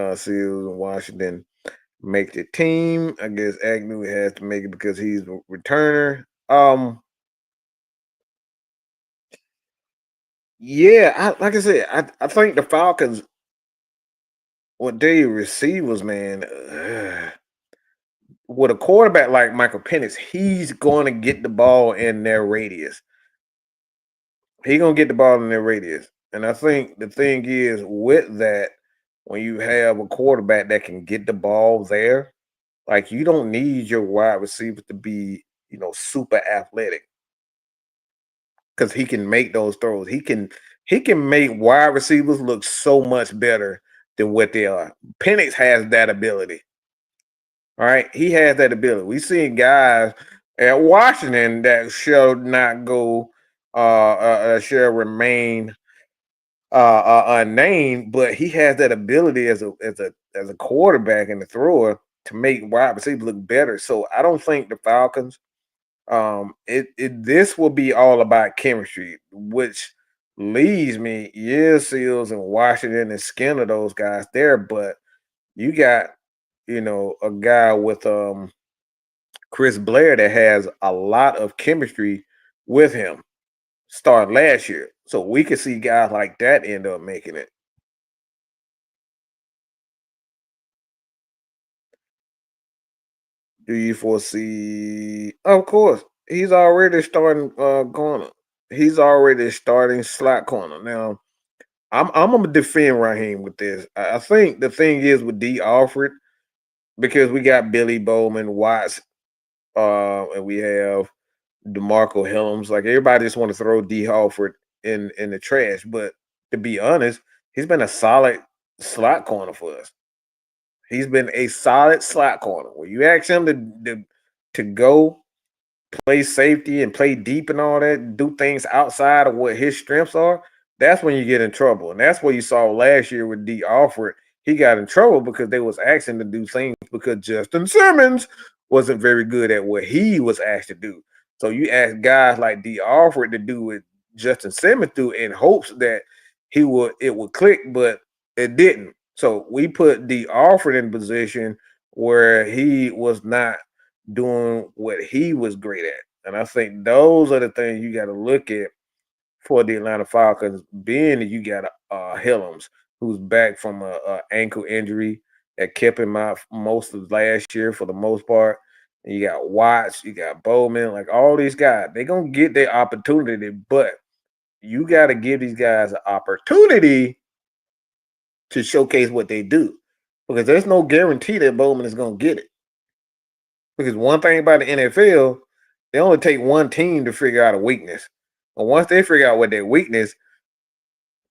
make the team. I guess Agnew has to make it because he's a returner. Yeah, like I said, I think the Falcons, what they receivers, man, with a quarterback like Michael Penix, he's going to get the ball in their radius. He's going to get the ball in their radius. And I think the thing is with that, when you have a quarterback that can get the ball there, like you don't need your wide receiver to be, super athletic because he can make those throws. He can make wide receivers look so much better than what they are. Penix has that ability. All right, he has that ability. We seen guys at Washington that shall not go, shall remain unnamed, but he has that ability as a quarterback and a thrower to make wide receivers look better. So I don't think the Falcons, this will be all about chemistry, which leaves me, Seals and Washington and Skinner, those guys there, but you got, a guy with Chris Blair that has a lot of chemistry with him starting last year. So we could see guys like that end up making it. Do you foresee? Of course, he's already starting corner. He's already starting slot corner. Now, I'm gonna defend Raheem with this. I think the thing is with D Alfred, because we got Billy Bowman, Watts, and we have Demarcco Hellams. Like everybody just want to throw D Alfred in the trash. But to be honest, he's been a solid slot corner for us. He's been a solid slot corner. When you ask him to go play safety and play deep and all that, do things outside of what his strengths are, that's when you get in trouble. And that's what you saw last year with D. Alford. He got in trouble because they was asking to do things because Justin Simmons wasn't very good at what he was asked to do. So you ask guys like D. Alford to do what Justin Simmons do in hopes that it would click, but it didn't. So we put D. Alford in position where he was not doing what he was great at. And I think those are the things you got to look at for the Atlanta Falcons, being that you got Hillams, who's back from a ankle injury that kept him out most of last year for the most part. And you got Watts, you got Bowman, like all these guys, they're going to get their opportunity, but you got to give these guys an opportunity to showcase what they do because there's no guarantee that Bowman is going to get it. Because one thing about the NFL, they only take one team to figure out a weakness. And once they figure out what their weakness,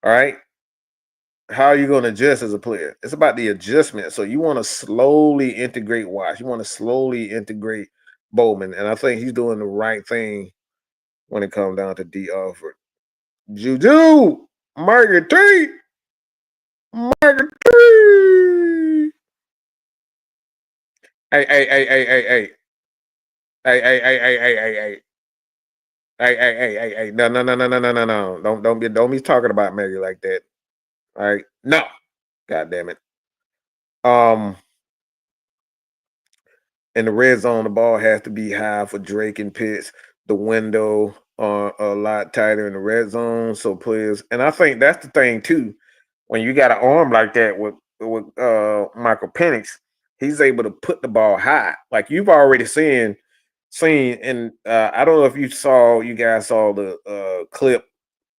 all right, how are you going to adjust as a player? It's about the adjustment. So you want to slowly integrate Watts. You want to slowly integrate Bowman. And I think he's doing the right thing when it comes down to D. Alford. Juju, Margaret T. Margaret T. Hey. Hey. No. Don't be talking about Maggie like that. All right. No. God damn it. In the red zone, the ball has to be high for Drake and Pitts. The window are a lot tighter in the red zone. So players, and I think that's the thing too. When you got an arm like that with Michael Penix, he's able to put the ball high. Like you've already seen, and I don't know if you guys saw the clip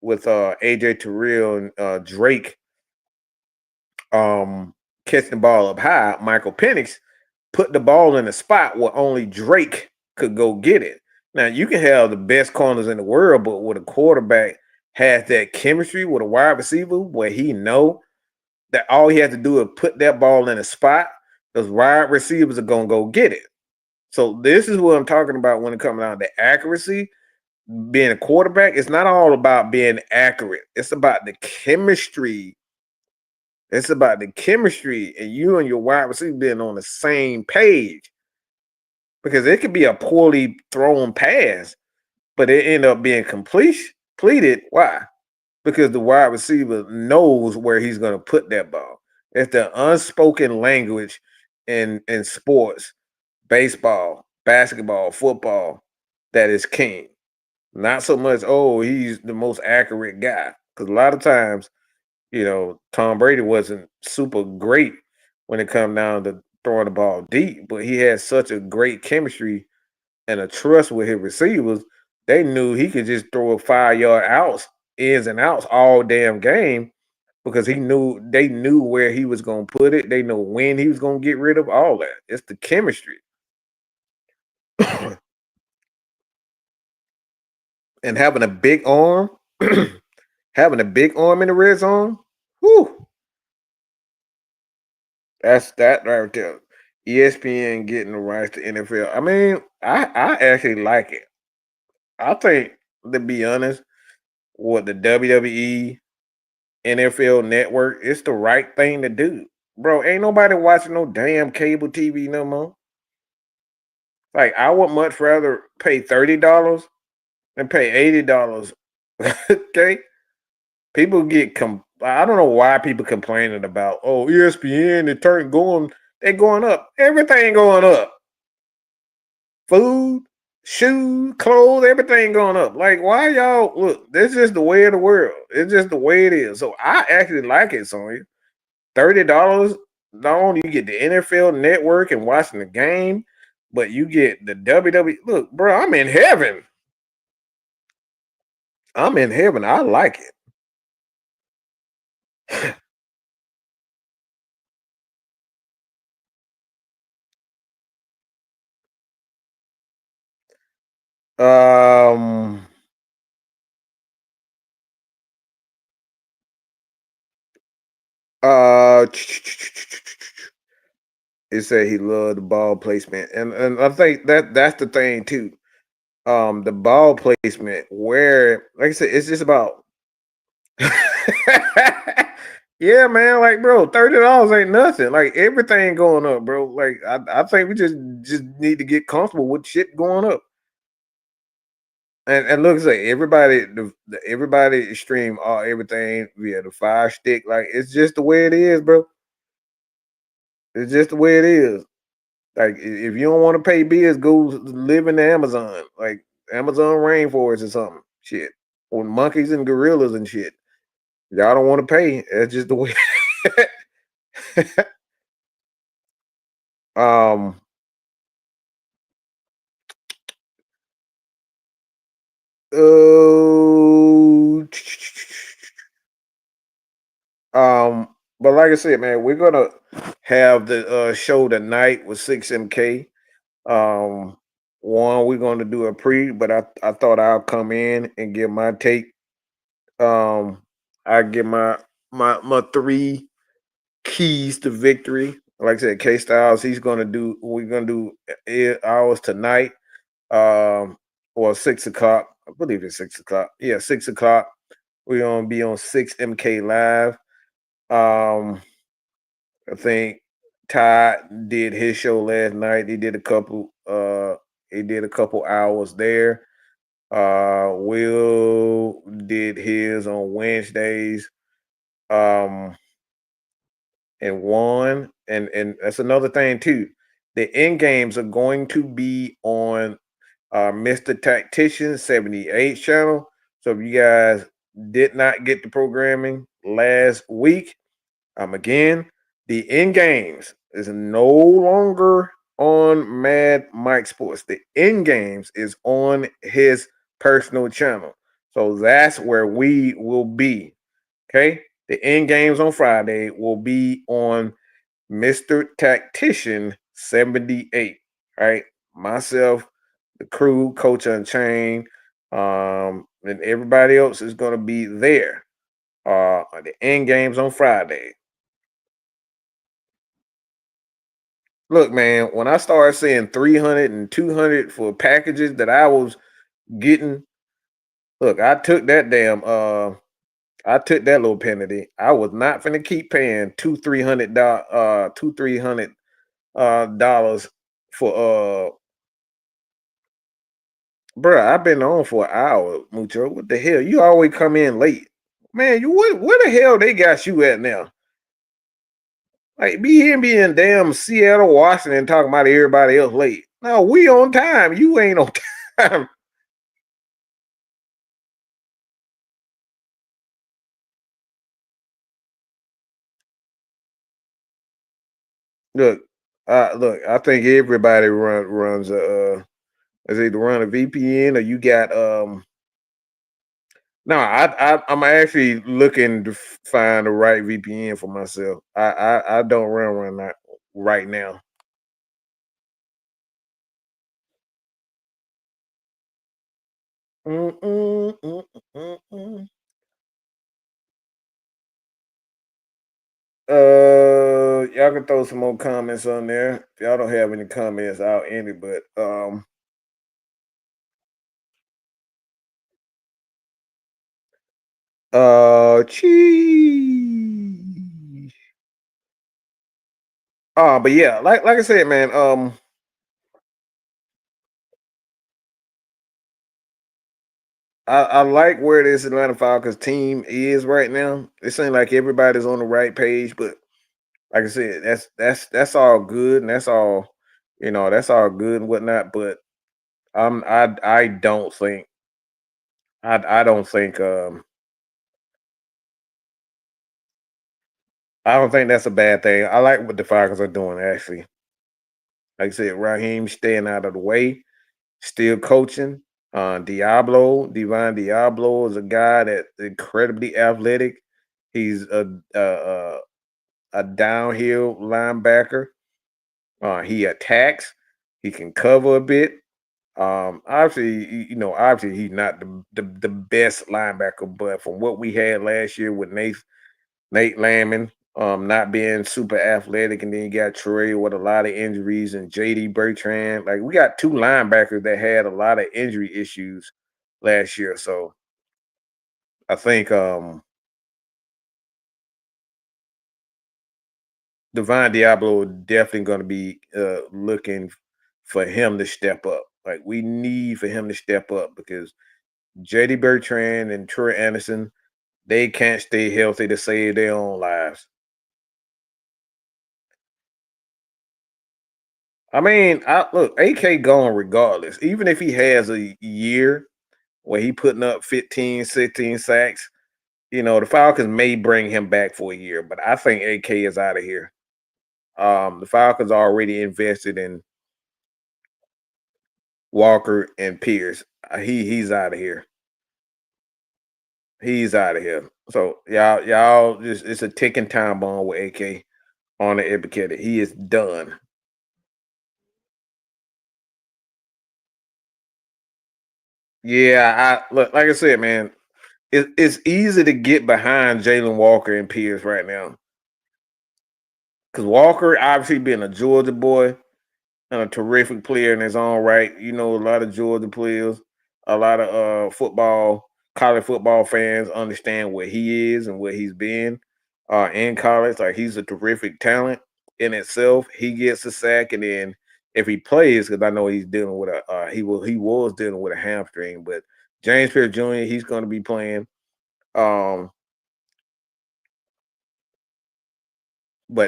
with AJ Terrell and Drake catching the ball up high. Michael Penix put the ball in a spot where only Drake could go get it. Now you can have the best corners in the world, but with a quarterback has that chemistry with a wide receiver where he know that all he has to do is put that ball in a spot, those wide receivers are gonna go get it. So this is what I'm talking about when it comes down to accuracy. Being a quarterback, it's not all about being accurate. It's about the chemistry. It's about the chemistry and you and your wide receiver being on the same page. Because it could be a poorly thrown pass, but it end up being completed. Why? Because the wide receiver knows where he's going to put that ball. It's the unspoken language in sports, baseball, basketball, football, that is king. Not so much, oh, he's the most accurate guy. Because a lot of times, Tom Brady wasn't super great when it come down to throwing the ball deep, but he had such a great chemistry and a trust with his receivers. They knew he could just throw a 5 yard outs, ins and outs all damn game because they knew where he was gonna put it. They know when he was gonna get rid of all that. It's the chemistry. And having a big arm, having a big arm in the red zone, whew, that's that right there. ESPN getting the rights to NFL. I mean, I actually like it. I think, to be honest, what the WWE, NFL Network, it's the right thing to do. Bro, ain't nobody watching no damn cable TV no more. Like, I would much rather pay $30 than pay $80. Okay? People I don't know why people complaining about, oh, ESPN, they're going up. Everything going up. Food, shoes, clothes, everything going up. Like, why y'all look? This is the way of the world. It's just the way it is. So I actually like it, Sonya. $30. Not only you get the NFL Network and watching the game, but you get the WWE. Look, bro, I'm in heaven. I'm in heaven. I like it. um. Uh. It said he loved the ball placement, and I think that's the thing too. The ball placement, where, like I said, it's just about. Yeah, man. Like, bro, $30 ain't nothing. Like, everything going up, bro. Like, I think we just need to get comfortable with shit going up. And look, say everybody stream all everything via the Fire Stick. Like, it's just the way it is, bro. It's just the way it is. Like, if you don't want to pay bills, go live in the Amazon, like Amazon rainforest or something. Shit, or monkeys and gorillas and shit. Y'all don't want to pay. That's just the way. um, oh, but like I said, man, we're gonna have the show tonight with 6MK. Um, one, we're gonna do a pre, but I thought I'll come in and give my take. Um, I give my three keys to victory. Like I said, K Styles, we're gonna do ours tonight. Or 6 o'clock. I believe it's 6 o'clock. Yeah, 6 o'clock. We're gonna be on 6MK Live. I think Todd did his show last night. He did a couple He did a couple hours there. Will did his on Wednesdays. Um, and won. And that's another thing too. The end games are going to be on Mr. Tactician 78 channel. So if you guys did not get the programming last week, again, the end games is no longer on Mad Mike Sports. The end games is on his personal channel. So that's where we will be. Okay. The end games on Friday will be on Mr. Tactician 78. Right. Myself, the crew, Coach Unchained, and everybody else is going to be there. The end games on Friday. Look, man, when I started seeing 300 and 200 for packages that I was getting, look, I took that little penalty. I was not finna keep paying $300 dollars for bruh, I've been on for an hour, Mucho. What the hell? You always come in late. Man, you where the hell they got you at now? Like be in damn Seattle, Washington talking about everybody else late. No, we on time. You ain't on time. Look, look, I think everybody runs a is either run a VPN or you got no, I'm actually looking to find the right VPN for myself. I don't run one right now. Mm, mm, mm, mm, mm. Y'all can throw some more comments on there. If y'all don't have any comments, I'll end it. But cheese. But yeah, like I said, man. I like where this Atlanta Falcons team is right now. It seems like everybody's on the right page, but like I said, that's all good and that's all that's all good and whatnot. But I don't think I don't think I don't think that's a bad thing. I like what the Falcons are doing actually. Like I said, Raheem staying out of the way, still coaching. Divine Diablo is a guy that's incredibly athletic. He's a downhill linebacker. He attacks. He can cover a bit. Obviously, obviously he's not the best linebacker, but from what we had last year with Nate Landman, not being super athletic, and then you got Troy with a lot of injuries and JD Bertrand. Like we got two linebackers that had a lot of injury issues last year. So I think Divine Diablo definitely going to be looking for him to step up. Like we need for him to step up because JD Bertrand and Troy Anderson, they can't stay healthy to save their own lives. I mean, look, AK gone regardless. Even if he has a year where he putting up 15, 16 sacks, the Falcons may bring him back for a year, but I think AK is out of here. The Falcons already invested in Walker and Pierce. He's out of here. He's out of here. So y'all just it's a ticking time bomb with AK on the Epicated. He is done. Yeah, I look like I said, man. It's easy to get behind Jalen Walker and Pierce right now because Walker obviously being a Georgia boy and a terrific player in his own right. A lot of Georgia players, a lot of college football fans understand what he is and what he's been in college. Like he's a terrific talent in itself. He gets a sack and then if he plays, because I know he's dealing with he was dealing with a hamstring, but James Pierce Jr. he's going to be playing. But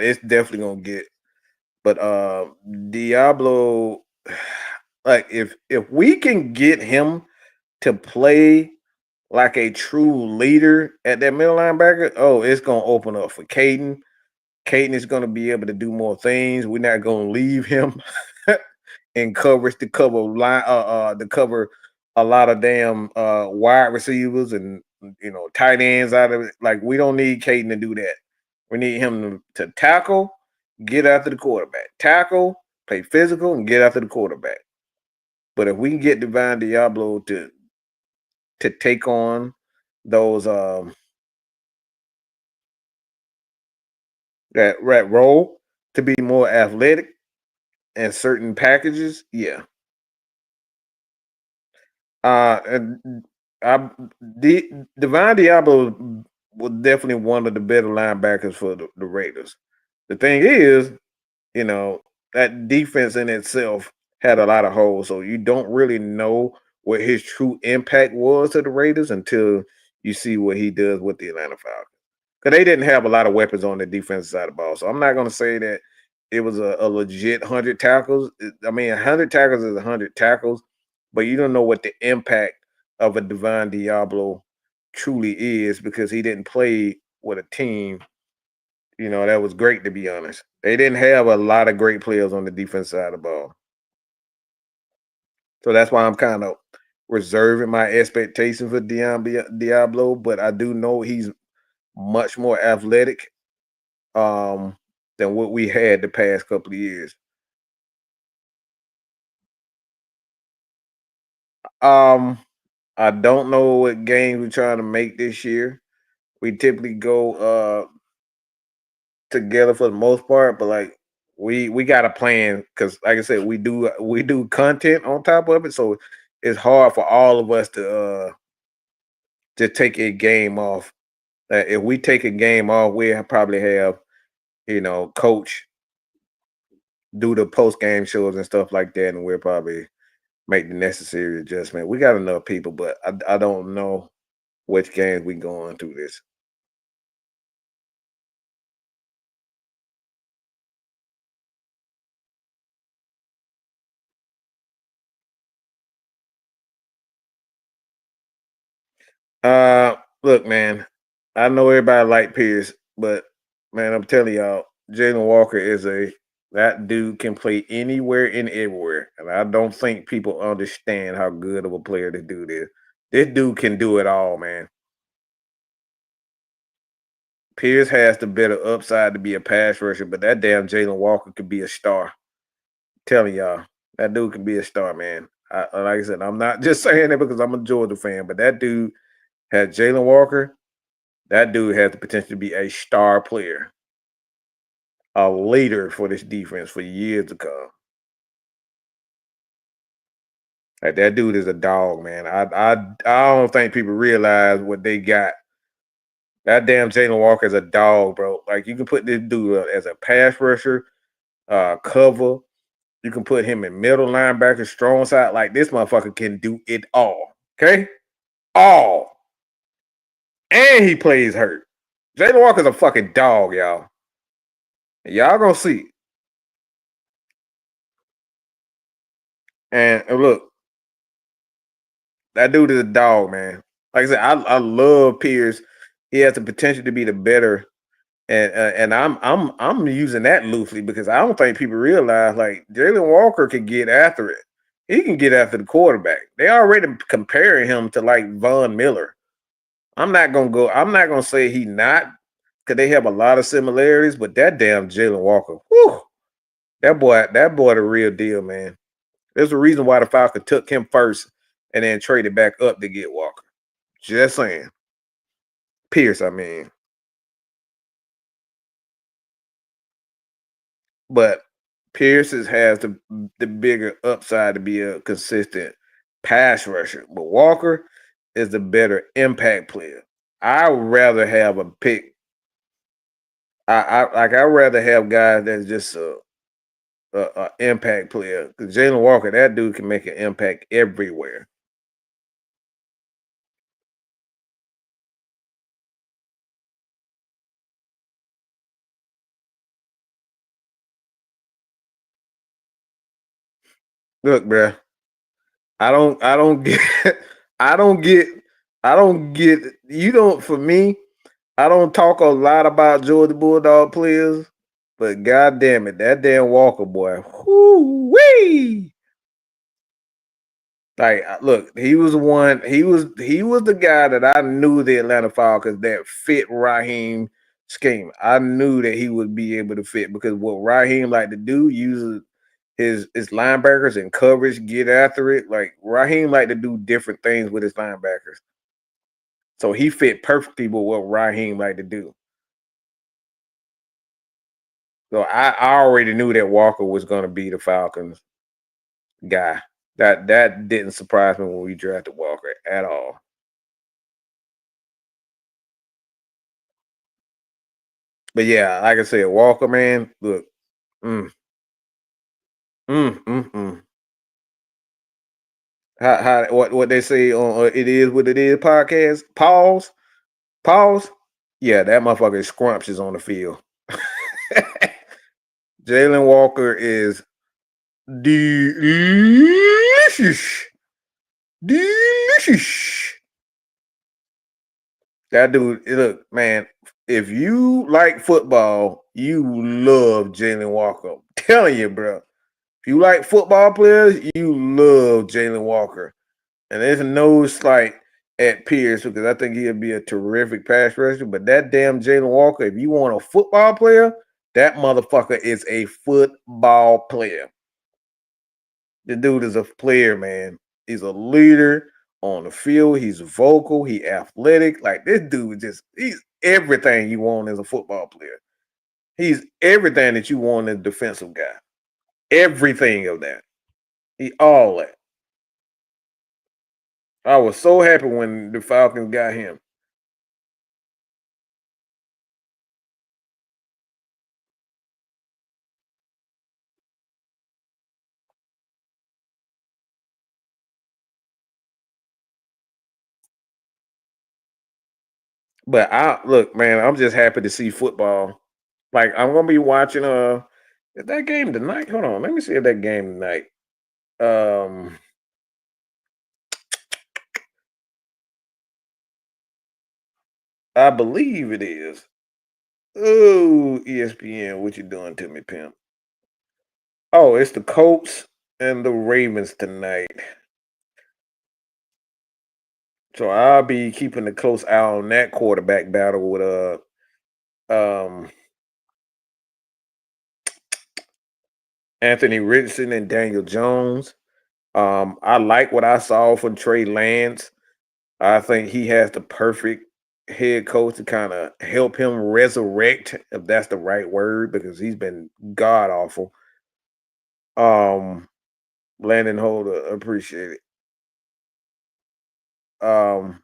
it's definitely gonna get. But Diablo, like if we can get him to play like a true leader at that middle linebacker, oh, it's gonna open up for Caden. Caden is gonna be able to do more things. We're not gonna leave him in coverage to cover to cover a lot of damn wide receivers and tight ends out of it. Like we don't need Caden to do that. We need him to tackle, get after the quarterback, tackle, play physical, and get after the quarterback. But if we can get Divine Diablo to take on those that role to be more athletic and certain packages, yeah. And Divine Diablo was definitely one of the better linebackers for the Raiders. The thing is, you know, that defense in itself had a lot of holes, so you don't really know what his true impact was to the Raiders until you see what he does with the Atlanta Falcons. Because they didn't have a lot of weapons on the defensive side of the ball. So I'm not going to say that it was a legit 100 tackles. I mean, 100 tackles is 100 tackles, but you don't know what the impact of a Divine Diablo truly is because he didn't play with a team, that was great, to be honest. They didn't have a lot of great players on the defense side of the ball. So that's why I'm kind of reserving my expectations for Diablo, but I do know he's much more athletic than what we had the past couple of years. Um, I don't know what games we're trying to make this year. We typically go together for the most part, but like we got a plan because, like I said, we do content on top of it, so it's hard for all of us to take a game off. If we take a game off, we probably have coach do the post game shows and stuff like that, and we'll probably make the necessary adjustment. We got enough people, but I don't know which games we going through this. Look, man, I know everybody like Pierce, but man, I'm telling y'all, Jalen Walker is that dude can play anywhere and everywhere, and I don't think people understand how good of a player this dude is. This dude can do it all, man. Pierce has the better upside to be a pass rusher, but that damn Jalen Walker could be a star. Telling y'all, that dude can be a star, man. Like I said, I'm not just saying it because I'm a Georgia fan, but that dude had Jalen Walker. That dude has the potential to be a star player, a leader for this defense for years to come. Like that dude is a dog, man. I don't think people realize what they got. That damn Jalen Walker is a dog, bro. Like you can put this dude as a pass rusher, cover. You can put him in middle linebacker, strong side. Like this motherfucker can do it all. Okay, all. And he plays hurt. Jalen Walker's a fucking dog, y'all. Y'all gonna see. And look, that dude is a dog, man. Like I said, I love Pierce. He has the potential to be the better, and I'm using that loosely because I don't think people realize like Jalen Walker can get after it. He can get after the quarterback. They already comparing him to like Von Miller. I'm not gonna go. I'm not gonna say he not because they have a lot of similarities. But that damn Jalen Walker, whew, that boy, the real deal, man. There's a reason why the Falcons took him first and then traded back up to get Walker. Just saying. Pierce, I mean. But Pierce has the bigger upside to be a consistent pass rusher. But Walker is the better impact player. I would rather have a pick. I'd rather have guys that's just a impact player. Because Jalen Walker, that dude can make an impact everywhere. Look, bruh, I don't get, I don't get, I don't get. You don't. For me, I don't talk a lot about Georgia Bulldog players, but god damn it, that damn Walker boy, whoo wee! Like, look, he was one. He was the guy that I knew the Atlanta Falcons that fit Raheem scheme. I knew that he would be able to fit because what Raheem like to do uses his linebackers and coverage, get after it. Like Raheem like to do different things with his linebackers. So he fit perfectly with what Raheem like to do. So I already knew that Walker was going to be the Falcons guy. That didn't surprise me when we drafted Walker at all. But yeah, like I said, Walker, man, look, mm, mm, mm, mm. How what they say on It Is What It Is podcast? Pause, pause. Yeah, that motherfucker is scrumptious on the field. Jalen Walker is delicious. Delicious. That dude, look, man, if you like football, you love Jalen Walker. I'm telling you, bro. If you like football players, you love Jalen Walker. And there's no slight at Pierce because I think he'll be a terrific pass rusher. But that damn Jalen Walker, if you want a football player, that motherfucker is a football player. The dude is a player, man. He's a leader on the field. He's vocal. He athletic. Like this dude he's everything you want as a football player. He's everything that you want as a defensive guy. Everything of that. He all that. I was so happy when the Falcons got him. But I look, man, I'm just happy to see football. Like I'm gonna be watching is that game tonight? Hold on, let me see if that game tonight. Um I believe it is. Oh, ESPN, what you doing to me, pimp? Oh, it's the Colts and the Ravens tonight. So I'll be keeping a close eye on that quarterback battle with um Anthony Richardson and Daniel Jones. I like what I saw from Trey Lance. I think he has the perfect head coach to kind of help him resurrect, if that's the right word, because he's been god awful. Landon Holder, appreciate it. I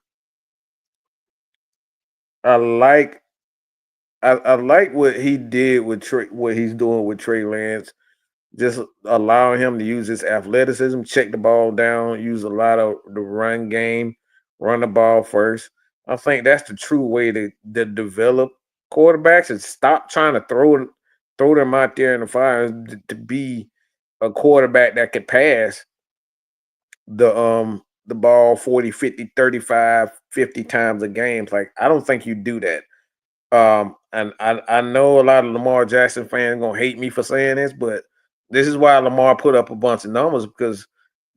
like I like what he did with what he's doing with Trey Lance. Just allowing him to use his athleticism, check the ball down, use a lot of the run game, run the ball first. I think that's the true way to develop quarterbacks and stop trying to throw them out there in the fire to be a quarterback that could pass the ball 40, 50, 35, 50 times a game. Like I don't think you do that. And I know a lot of Lamar Jackson fans gonna hate me for saying this, but this is why Lamar put up a bunch of numbers because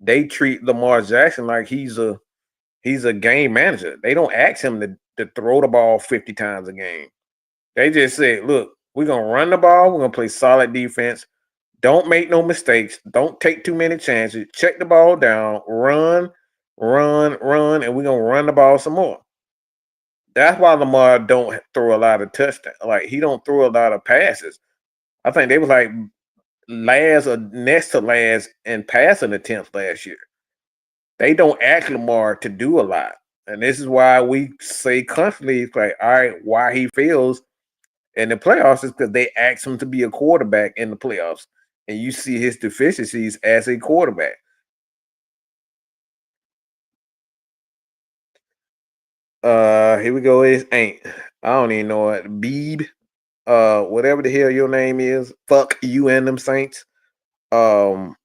they treat Lamar Jackson like he's a game manager. They don't ask him to throw the ball 50 times a game. They just say, look, we're gonna run the ball, we're gonna play solid defense. Don't make no mistakes. Don't take too many chances. Check the ball down, run, run, run, and we're gonna run the ball some more. That's why Lamar don't throw a lot of touchdowns. Like he don't throw a lot of passes. I think they was like last or next to last in passing attempts last year. They don't ask Lamar to do a lot. And this is why we say constantly, it's like, all right, why he fails in the playoffs is because they ask him to be a quarterback in the playoffs. and you see his deficiencies as a quarterback. Here we go. It's Ain't. I don't even know it. Beeb. Whatever the hell your name is. Fuck you and them Saints. Um,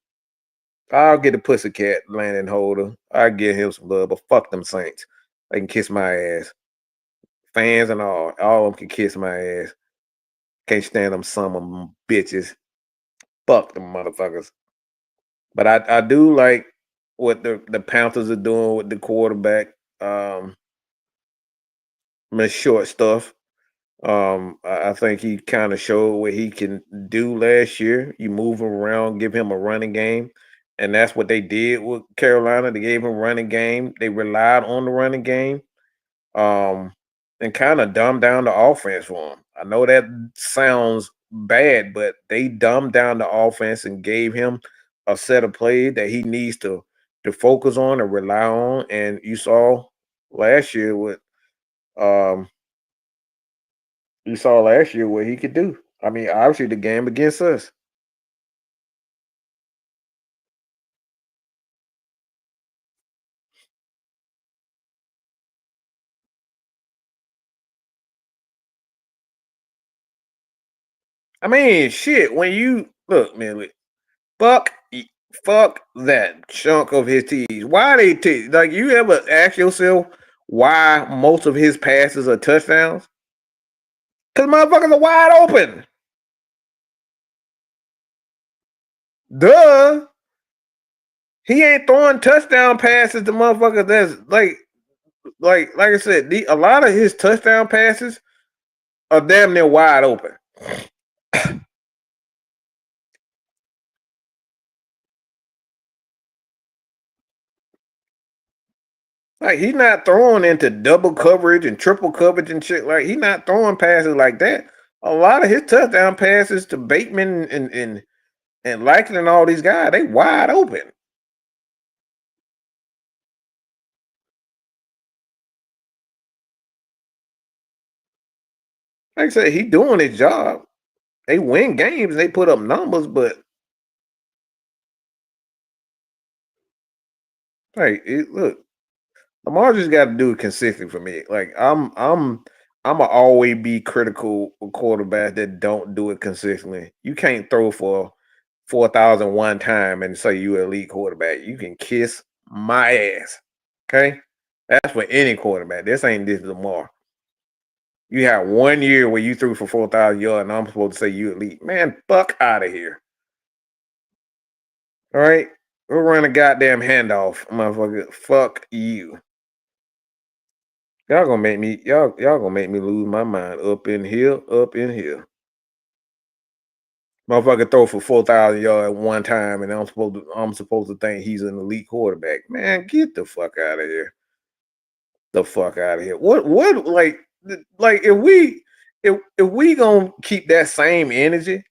I'll get the pussycat Landon Holder. I'll give him some love, but fuck them Saints. They can kiss my ass. Fans and all of them can kiss my ass. Can't stand them some of them bitches. Fuck them motherfuckers. But I do like what the Panthers are doing with the quarterback. Short stuff. I think he kind of showed what he can do last year. You move him around, give him a running game, and that's what they did with Carolina. They gave him a running game. They relied on the running game, um, and kind of dumbed down the offense for him. I know that sounds bad, but they dumbed down the offense and gave him a set of plays that he needs to focus on and rely on. And you saw last year with um you saw last year what he could do. I mean, obviously the game against us. I mean, shit. When you look, man, fuck, fuck that chunk of his teeth. Why they teeth? Like, you ever ask yourself why most of his passes are touchdowns? Because motherfuckers are wide open. Duh. He ain't throwing touchdown passes to motherfuckers that's like I said, a lot of his touchdown passes are damn near wide open. Like, he's not throwing into double coverage and triple coverage and shit. Like, he's not throwing passes like that. A lot of his touchdown passes to Bateman and Likely and all these guys, they wide open. Like I said, he doing his job. They win games, they put up numbers, but like, look, Lamar just got to do it consistently for me. Like, I'm gonna always be critical of quarterbacks that don't do it consistently. You can't throw for 4,000 one time and say you an elite quarterback. You can kiss my ass. Okay, that's for any quarterback. This ain't this Lamar. You had 1 year where you threw for 4,000 yards, and I'm supposed to say you elite. Man, fuck out of here. All right, we'll run a goddamn handoff, motherfucker. Fuck you. Y'all gonna make me lose my mind up in here, up in here. Motherfucker throw for 4,000 yards one time, and I'm supposed to think he's an elite quarterback. Man, get the fuck out of here. The fuck out of here. What like if we gonna keep that same energy,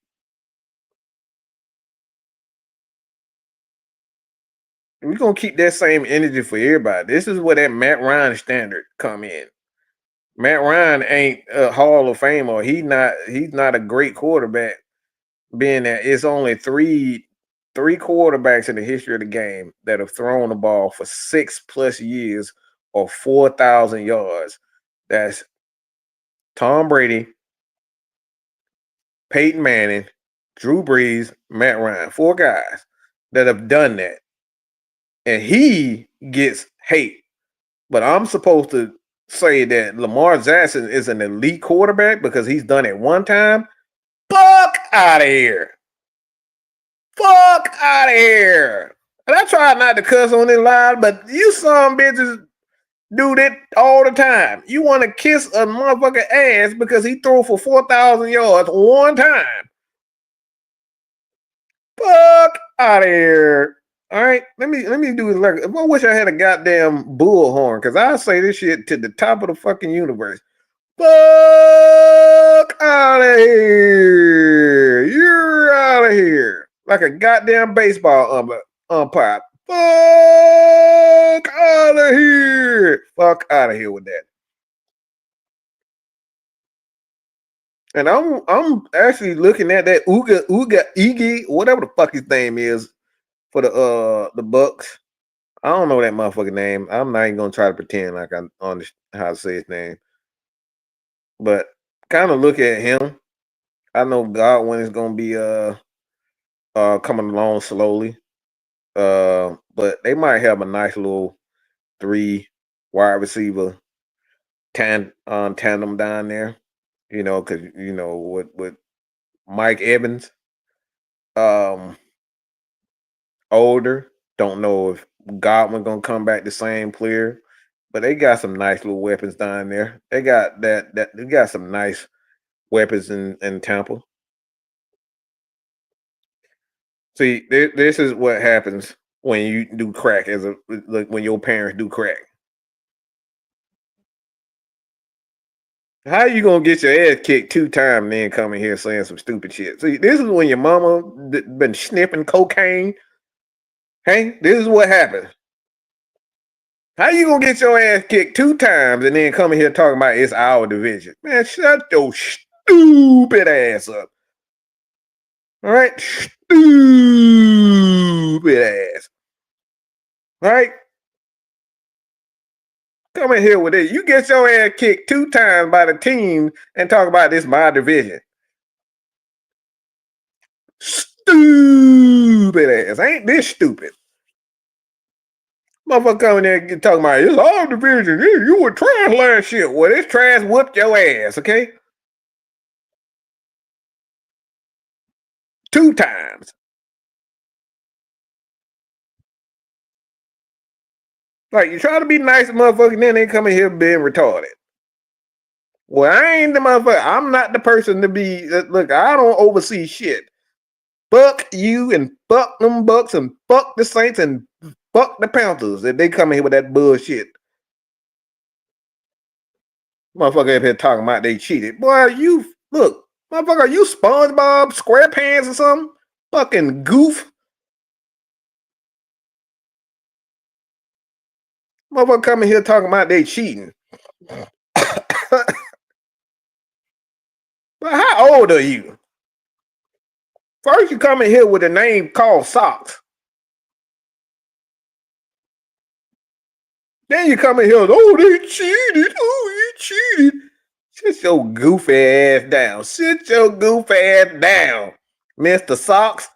we gonna keep that same energy for everybody. This is where that Matt Ryan standard come in. Matt Ryan ain't a Hall of Famer. He's not a great quarterback, being that it's only three quarterbacks in the history of the game that have thrown the ball for 6+ years or 4,000 yards. That's Tom Brady, Peyton Manning, Drew Brees, Matt Ryan. 4 guys that have done that. And he gets hate. But I'm supposed to say that Lamar Jackson is an elite quarterback because he's done it one time. Fuck out of here. Fuck out of here. And I try not to cuss on this line, but you some bitches do that all the time. You want to kiss a motherfucker ass because he threw for 4,000 yards one time. Fuck out of here. All right, let me do it. Like, I wish I had a goddamn bullhorn, because I say this shit to the top of the fucking universe. Fuck out of here. You're out of here. Like a goddamn baseball umpire. Fuck out of here. Fuck out of here with that. And I'm actually looking at that Uga Iggy, whatever the fuck his name is for the Bucks. I don't know that motherfucking name. I'm not even gonna try to pretend like I understand how to say his name. But kind of look at him. I know Godwin is gonna be coming along slowly. But they might have a nice little 3 wide receiver tandem down there. Because with Mike Evans, um, older. Don't know if Godwin gonna come back the same player, but they got some nice little weapons down there. They got that they got some nice weapons in Tampa. See, this is what happens when you do crack like when your parents do crack. How you gonna get your ass kicked 2 times and then come in here saying some stupid shit? See, this is when your mama been sniffing cocaine. Hey, this is what happens. How you gonna get your ass kicked 2 times and then come in here talking about it's our division? Man, shut your stupid ass up. All right? Stupid ass. All right? Come in here with it. You get your ass kicked 2 times by the team and talk about this my division. Stupid ass. Ain't this stupid? Motherfucker coming there and talking about it's our division. You were trash last year. Well, this trash whooped your ass, okay? 2 times. Like, you try to be nice to motherfucker, and then they come in here being retarded. Well, I ain't the motherfucker. I'm not the person to be. Look, I don't oversee shit. Fuck you and fuck them Bucks and fuck the Saints and fuck the Panthers if they come in here with that bullshit. Motherfucker up here talking about they cheated. Boy, you look, motherfucker, are you SpongeBob SquarePants or something? Fucking goof. Motherfucker coming here talking about they cheating. But how old are you? First, you come in here with a name called Socks. Then you come in here, oh, they cheated. Oh, you cheated. Sit your goofy ass down. Sit your goofy ass down, Mr. Socks.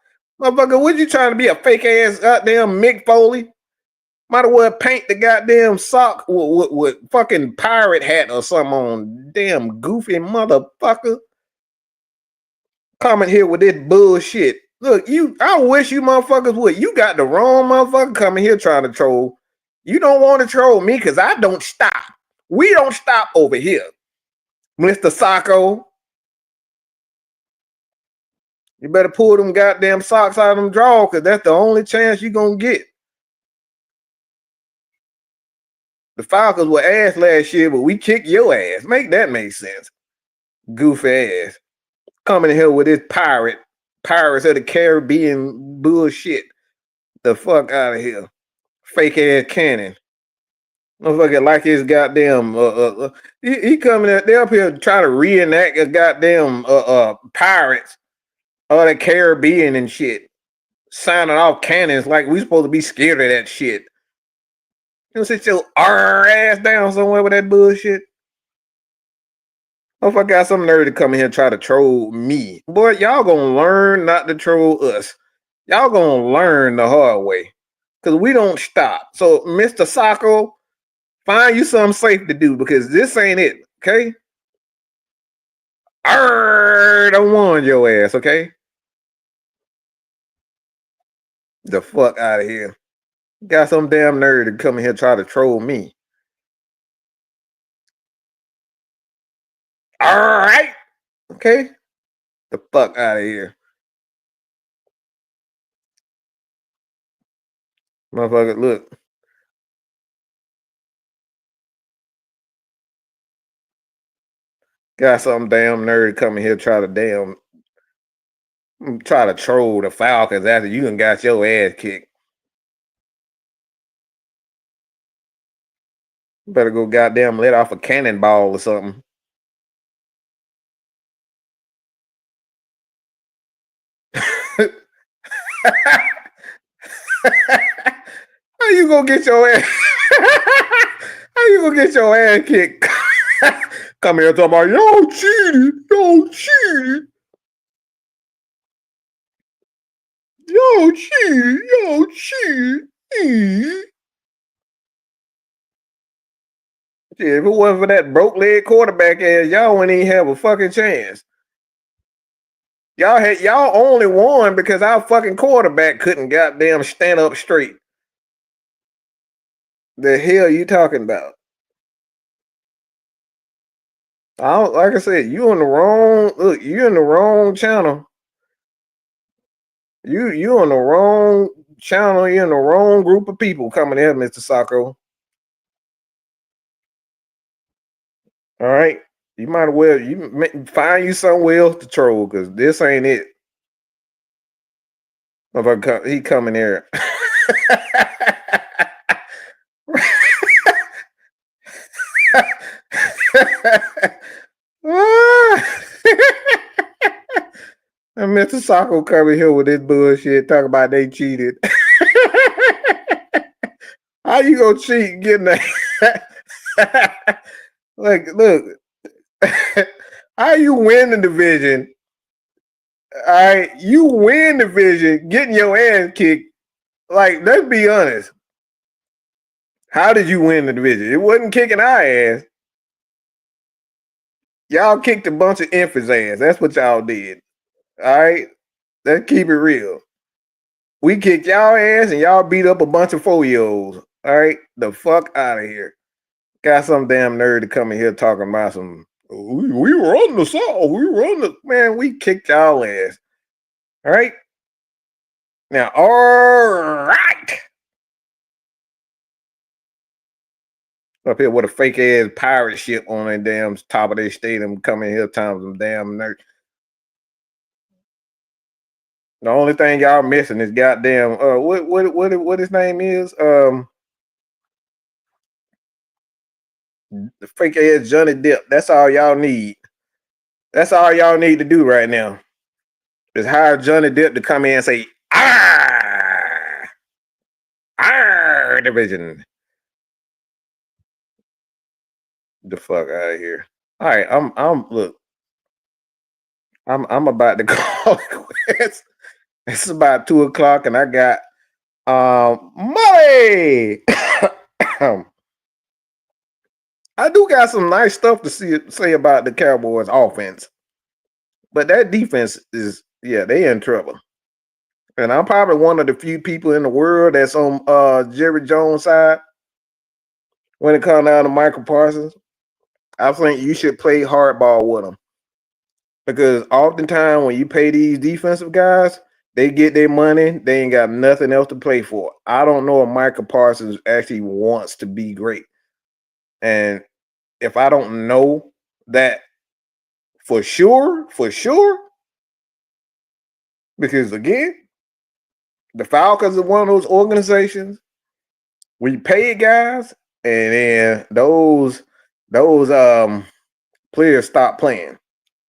Motherfucker, what you trying to be, a fake ass goddamn Mick Foley? Might as well paint the goddamn sock with fucking pirate hat or something on. Damn goofy motherfucker. Coming here with this bullshit. Look, I wish you motherfuckers would. You got the wrong motherfucker coming here trying to troll. You don't want to troll me because I don't stop. We don't stop over here, Mr. Sacco. You better pull them goddamn socks out of them drawers because that's the only chance you're going to get. The Falcons were ass last year, but we kicked your ass. Make that make sense. Goof ass. Coming in here with this Pirates of the Caribbean bullshit. The fuck out of here. Fake ass cannon. Motherfucker like his goddamn he coming up, they up here trying to reenact a goddamn Pirates of the Caribbean and shit. Signing off cannons like we supposed to be scared of that shit. You sit your ass down somewhere with that bullshit. If I got some nerd to come in here and try to troll me, boy, y'all gonna learn not to troll us. Y'all gonna learn the hard way. Because we don't stop. So, Mr. Sacco, find you something safe to do because this ain't it, okay? I warned your ass, okay? The fuck out of here. Got some damn nerd to come in here and try to troll me. All right. Okay? The fuck out of here. Motherfucker, look. Got some damn nerd coming here try to troll the Falcons after you done got your ass kicked. Better go goddamn let off a cannonball or something. How you gonna get your ass? How you gonna get your ass kicked? Come here talking about y'all cheated, y'all cheated, y'all cheated, y'all cheated. Yeah, if it wasn't for that broke leg quarterback ass, y'all wouldn't even have a fucking chance. Y'all only won because our fucking quarterback couldn't goddamn stand up straight. The hell you talking about? Like I said, you in the wrong channel. You on the wrong channel. You're in the wrong group of people coming here, Mr. Sacco. All right, you might as well find you somewhere else to troll because this ain't it. If he coming here. And Mr. Sacco coming here with this bullshit, talking about they cheated. How you gonna cheat getting that? Like, look, how you win the division? All right, you win the division, getting your ass kicked. Like, let's be honest. How did you win the division? It wasn't kicking our ass. Y'all kicked a bunch of infants' ass. That's what y'all did. All right, let's keep it real. We kicked y'all ass and y'all beat up a bunch of 4-year-olds. All right, the fuck out of here. Got some damn nerd to come in here talking about some. We were on the South. We were on the man. We kicked y'all ass. All right. Now, all right. Up here with a fake ass pirate ship on that damn top of their stadium, coming here telling some damn nerd. The only thing y'all missing is goddamn what his name is the fake ass Johnny Depp. That's all y'all need. That's all y'all need to do right now. Is hire Johnny Depp to come in and say our division. The fuck out of here. All right, I'm about to call it. It's about 2:00 and I got money. I do got some nice stuff to say about the Cowboys offense. But that defense is, they in trouble. And I'm probably one of the few people in the world that's on Jerry Jones' side when it comes down to Michael Parsons. I think you should play hardball with him. Because oftentimes when you pay these defensive guys, they get their money. They ain't got nothing else to play for. I don't know if Michael Parsons actually wants to be great. And if I don't know that for sure, because again, the Falcons are one of those organizations we pay guys, and then those players stop playing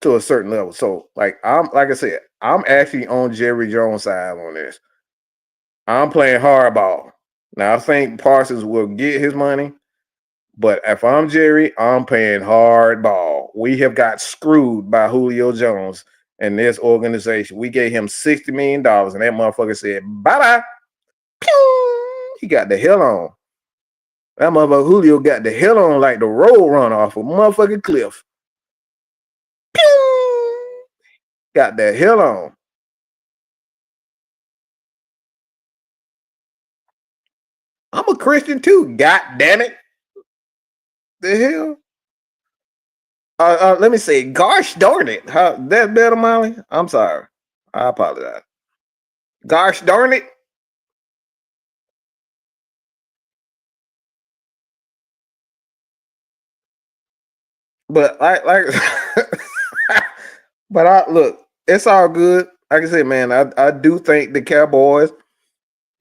to a certain level. So, like I said, I'm actually on Jerry Jones' side on this. I'm playing hardball. Now I think Parsons will get his money, but if I'm Jerry, I'm playing hardball. We have got screwed by Julio Jones and this organization. We gave him $60 million, and that motherfucker said, bye-bye. Pew! He got the hell on. That motherfucker Julio got the hell on like the road run off a motherfucking cliff. Pew! Got the hell on. I'm a Christian too, god damn it. The hell? Let me say, gosh darn it. How that better, Molly? I'm sorry. I apologize. Gosh darn it. But but look, it's all good. Like I said, man, I do think the Cowboys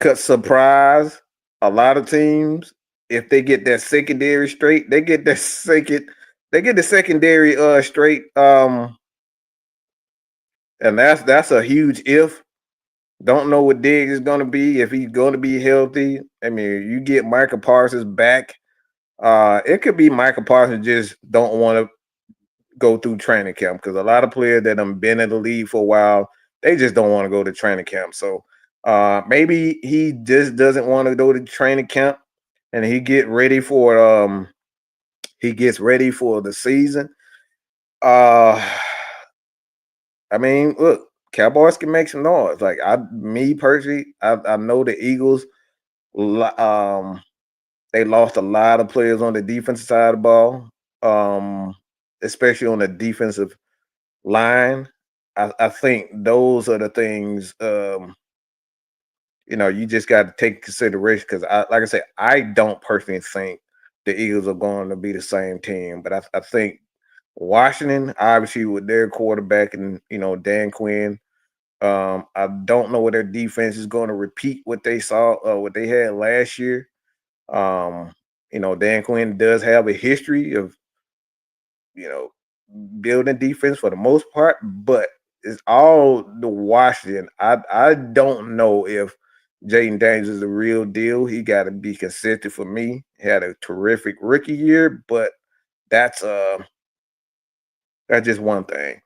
could surprise a lot of teams if they get that secondary straight. They get the secondary straight. And that's a huge if. Don't know what Diggs is going to be, if he's going to be healthy. I mean, you get Michael Parsons back. It could be Michael Parsons just don't want to go through training camp, because a lot of players that have been in the league for a while, they just don't want to go to training camp. So maybe he just doesn't want to go to training camp, and he gets ready for the season. Uh I mean, look, Cowboys can make some noise. Like me personally, I know the Eagles. Um, they lost a lot of players on the defensive side of the ball, um, especially on the defensive line. I think those are the things. You just got to take consideration, because like I said, I don't personally think the Eagles are going to be the same team, but I think Washington, obviously with their quarterback and Dan Quinn. I don't know what their defense is going to repeat what they saw, what they had last year. Um, Dan Quinn does have a history of, you know, building defense for the most part, but it's all the Washington. I don't know if Jaden Daniels is the real deal. He got to be consistent for me. He had a terrific rookie year, but that's that's just one thing.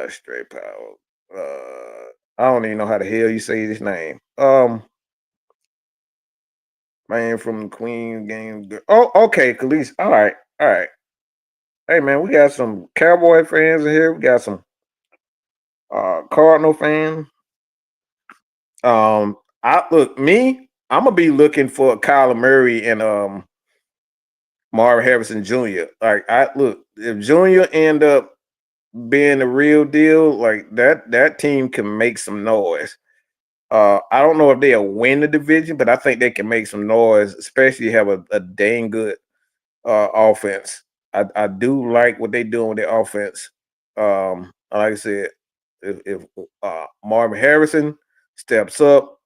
Straight power. I don't even know how the hell you say this name. Man from the Queen game. Oh, okay, Khalees. All right, all right. Hey man, we got some Cowboy fans in here. We got some Cardinal fans. I look me. I'm gonna be looking for Kyler Murray and Marvin Harrison Jr. Like I look, if Jr. end up being the real deal, like that team can make some noise. I don't know if they'll win the division, but I think they can make some noise, especially have a dang good offense. I do like what they do on their offense. Like I said, if Marvin Harrison steps up,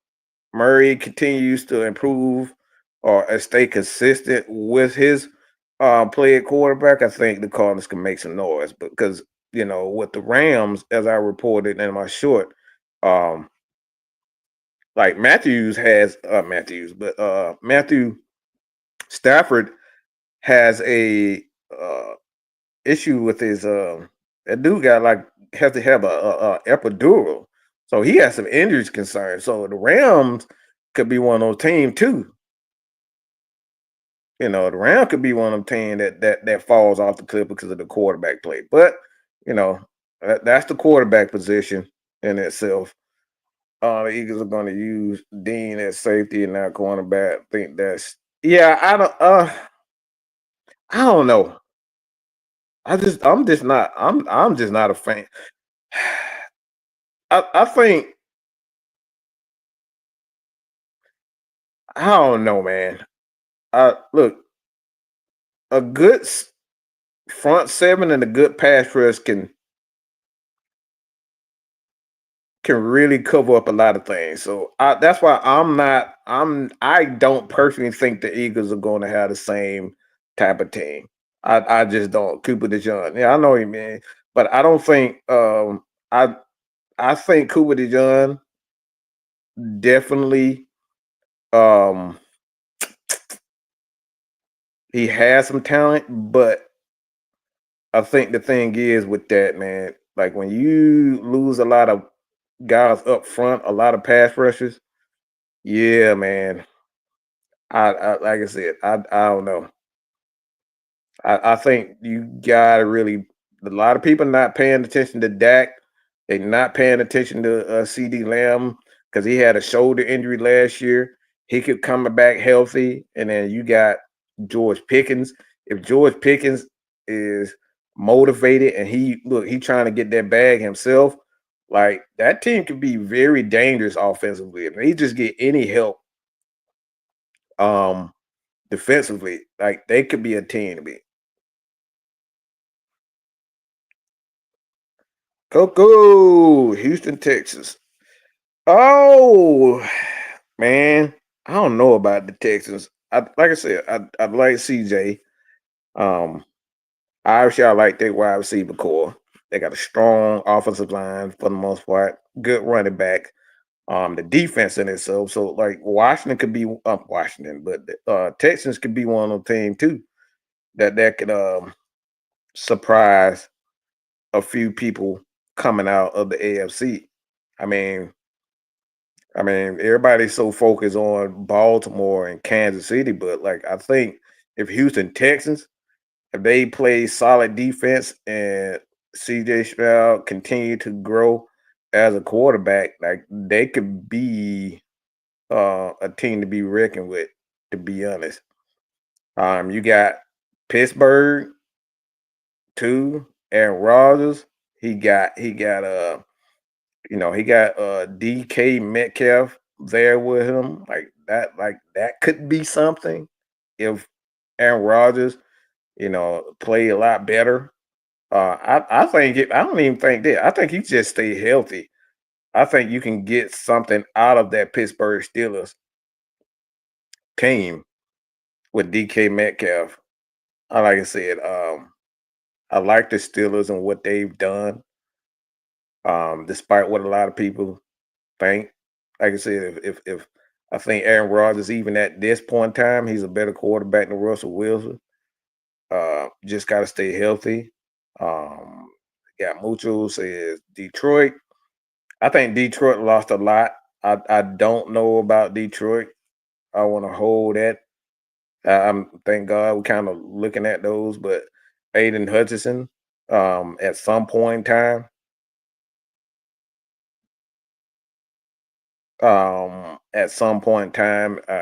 Murray continues to improve or stay consistent with his play at quarterback, I think the Cardinals can make some noise. Because with the Rams, as I reported in my short, um, like Matthew Stafford has a issue with his that dude got like has to have a epidural, so he has some injuries concerns. So the Rams could be one of those teams too. The Rams could be one of them teams that falls off the cliff because of the quarterback play. But that's the quarterback position in itself. The Eagles are going to use Dean at safety and not cornerback. I think that's I don't know. I'm just not a fan. I think I don't know, man. Look, a good front seven and a good pass rush can really cover up a lot of things. So that's why I don't personally think the Eagles are going to have the same type of team. I just don't. Cooper DeJean. Yeah, I know him, man. But I don't think I think Cooper DeJean definitely um he has some talent, but I think the thing is with that, man, like when you lose a lot of guys up front, a lot of pass rushers, yeah, man. I like I said, I don't know. I think you gotta really. A lot of people not paying attention to Dak. They not paying attention to CD Lamb because he had a shoulder injury last year. He could come back healthy, and then you got George Pickens. If George Pickens is motivated and he trying to get that bag himself, like that team could be very dangerous offensively. If they just get any help, um, defensively, like they could be a team to beat. Coco, Houston, Texas. Oh man, I don't know about the Texans. Like I said, I like CJ. Um, obviously I like their wide receiver core. They got a strong offensive line for the most part. Good running back. the defense in itself. So like Washington could be Washington, but Texans could be one of the team too that could surprise a few people coming out of the AFC. I mean, everybody's so focused on Baltimore and Kansas City, but like I think if Houston Texans, if they play solid defense and CJ Stroud continue to grow as a quarterback, like they could be a team to be reckoned with, to be honest. You got Pittsburgh too, Aaron Rodgers. He got DK Metcalf there with him. Like that could be something if Aaron Rodgers, play a lot better. I don't even think that. I think he just stay healthy. I think you can get something out of that Pittsburgh Steelers team with DK Metcalf. Like I said, I like the Steelers and what they've done. Despite what a lot of people think. Like I said, if I think Aaron Rodgers, even at this point in time, he's a better quarterback than Russell Wilson. Just got to stay healthy. Got Mucho says Detroit. I think Detroit lost a lot. I don't know about Detroit. I want to hold that. Thank God we're kind of looking at those, but Aiden Hutchinson, at some point in time,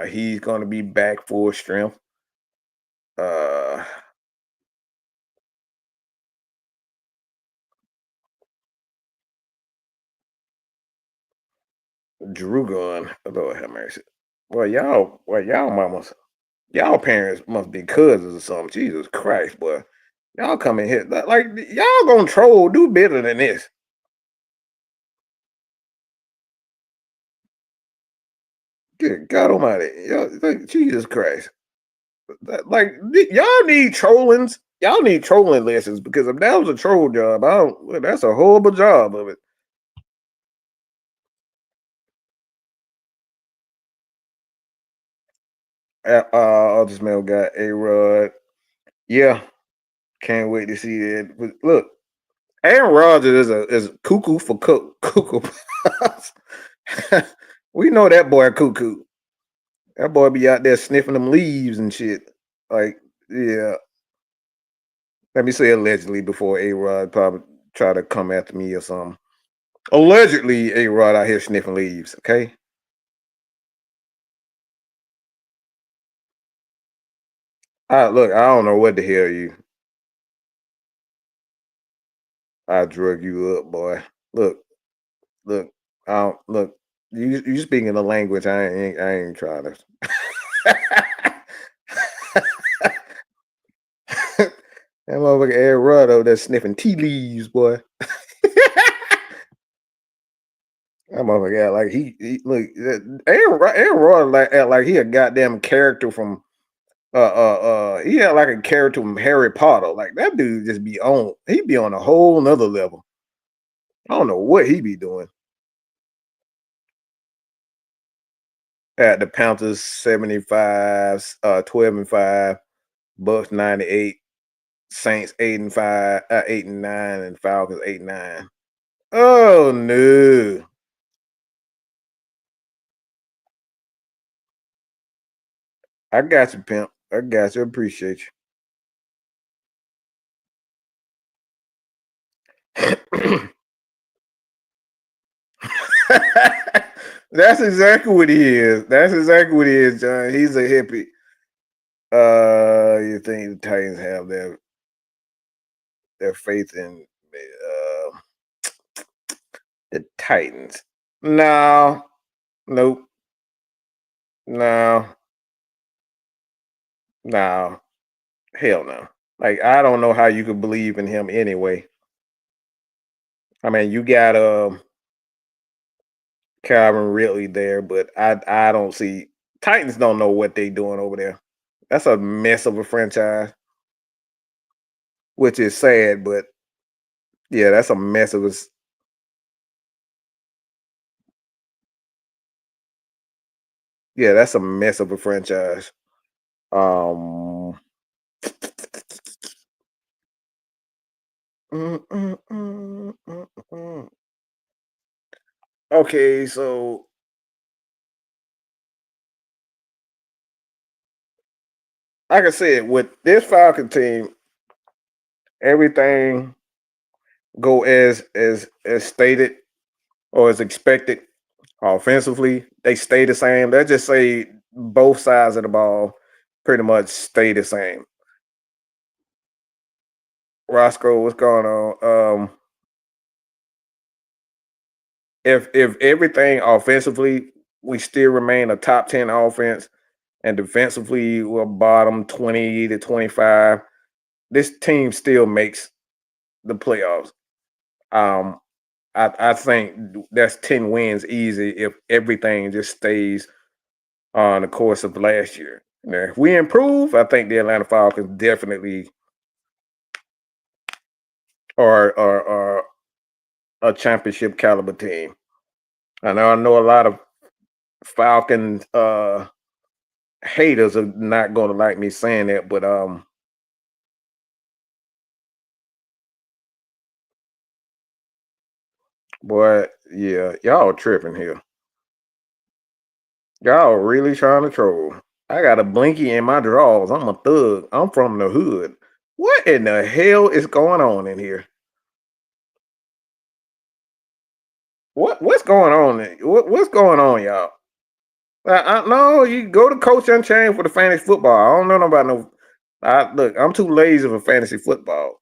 he's going to be back full strength. Uh, Drew gone. Lord have mercy. Y'all mamas, y'all parents must be cousins or something. Jesus Christ, boy. Y'all come in here like y'all gonna troll, do better than this. Good God Almighty, like, Jesus Christ. Like y'all need trollings. Y'all need trolling lessons because if that was a troll job, I don't. Well, that's a horrible job of it. Other Male got A-Rod. Yeah, can't wait to see that. But look, Aaron Rodgers is cuckoo for cuckoo. We know that boy cuckoo. That boy be out there sniffing them leaves and shit. Like, yeah. Let me say allegedly before A-Rod probably try to come after me or something. Allegedly, A-Rod out here sniffing leaves, okay? Look, I don't know what the hell you. I drug you up, boy. Look, look, I don't look. You speaking the language I ain't trying to. That motherfucker Aaron Rudd over there sniffing tea leaves, boy. That motherfucker act like he look Aaron Rudd like act like he a goddamn character from he had like a character from Harry Potter. Like that dude just he be on a whole nother level. I don't know what he be doing. At the Panthers 75, 12-5, Bucks 98, Saints 8-5, 8-9, and Falcons 8-9. Oh no. I got you, pimp. I got you. Appreciate you. That's exactly what he is. That's exactly what he is, John. He's a hippie. You think the Titans have their faith in the Titans? No, nope, no, no, hell no. Like I don't know how you could believe in him anyway. I mean, you got Calvin Ridley there, but I don't see Titans don't know what they doing over there. That's a mess of a franchise, which is sad, but yeah, that's a mess of a Yeah, that's a mess of a franchise. Um, mm, mm, mm, mm, mm. Okay, so like I said, with this Falcon team, everything go as stated or as expected. Offensively, they stay the same. Let's just say both sides of the ball pretty much stay the same. Roscoe, what's going on? If everything offensively, we still remain a top 10 offense, and defensively we're bottom 20 to 25. This team still makes the playoffs. Um, I think that's 10 wins easy if everything just stays on the course of last year. Now, if we improve, I think the Atlanta Falcons definitely are a championship caliber team. I know a lot of Falcons haters are not going to like me saying that, but boy, yeah, y'all tripping here. Y'all really trying to troll. I got a blinky in my drawers. I'm a thug. I'm from the hood. What in the hell is going on in here? What's going on? What's going on, y'all? No, you go to Coach Unchained for the fantasy football. I don't know about no. Look, I'm too lazy for fantasy football.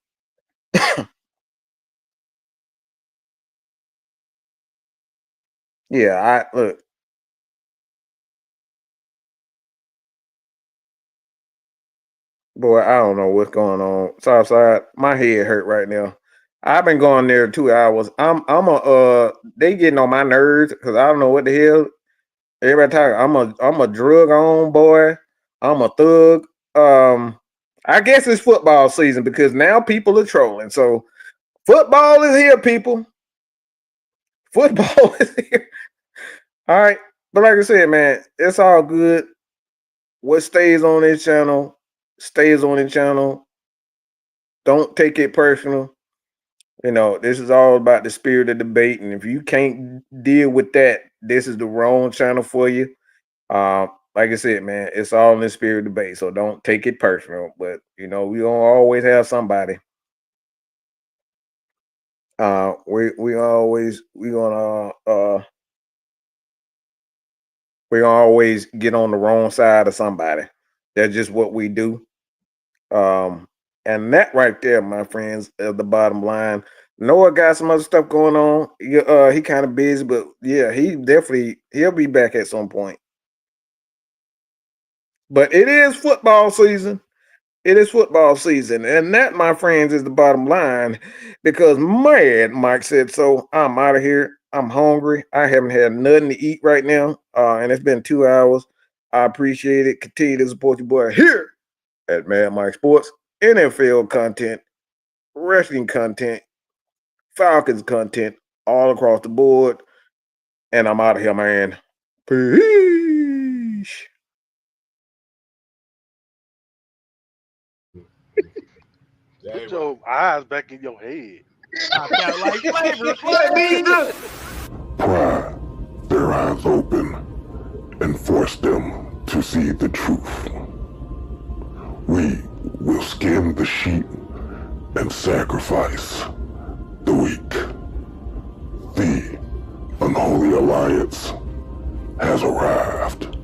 Yeah, I look, boy. I don't know what's going on. Southside, my head hurt right now. I've been going there 2 hours. They getting on my nerves because I don't know what the hell. Everybody talking. I'm a drug on boy. I'm a thug. I guess it's football season because now people are trolling. So football is here, people. Football is here. All right. But like I said, man, it's all good. What stays on this channel stays on the channel. Don't take it personal. You know, this is all about the spirit of debate. And if you can't deal with that, this is the wrong channel for you. Like I said, man, it's all in the spirit of debate. So don't take it personal. But you know, we gonna always have somebody. We're gonna always get on the wrong side of somebody. That's just what we do. And that right there, my friends, the bottom line. Noah got some other stuff going on. He kind of busy, but yeah, he'll be back at some point. But it is football season. It is football season, and that, my friends, is the bottom line. Because Mad Mike said so. I'm out of here. I'm hungry. I haven't had nothing to eat right now, and it's been 2 hours. I appreciate it. Continue to support your boy here at Mad Mike Sports. NFL content, wrestling content, Falcons content, all across the board. And I'm out of here, man. Peace. Put your eyes back in your head. Pry their eyes open and force them to see the truth. We will skin the sheep and sacrifice the weak. The unholy alliance has arrived.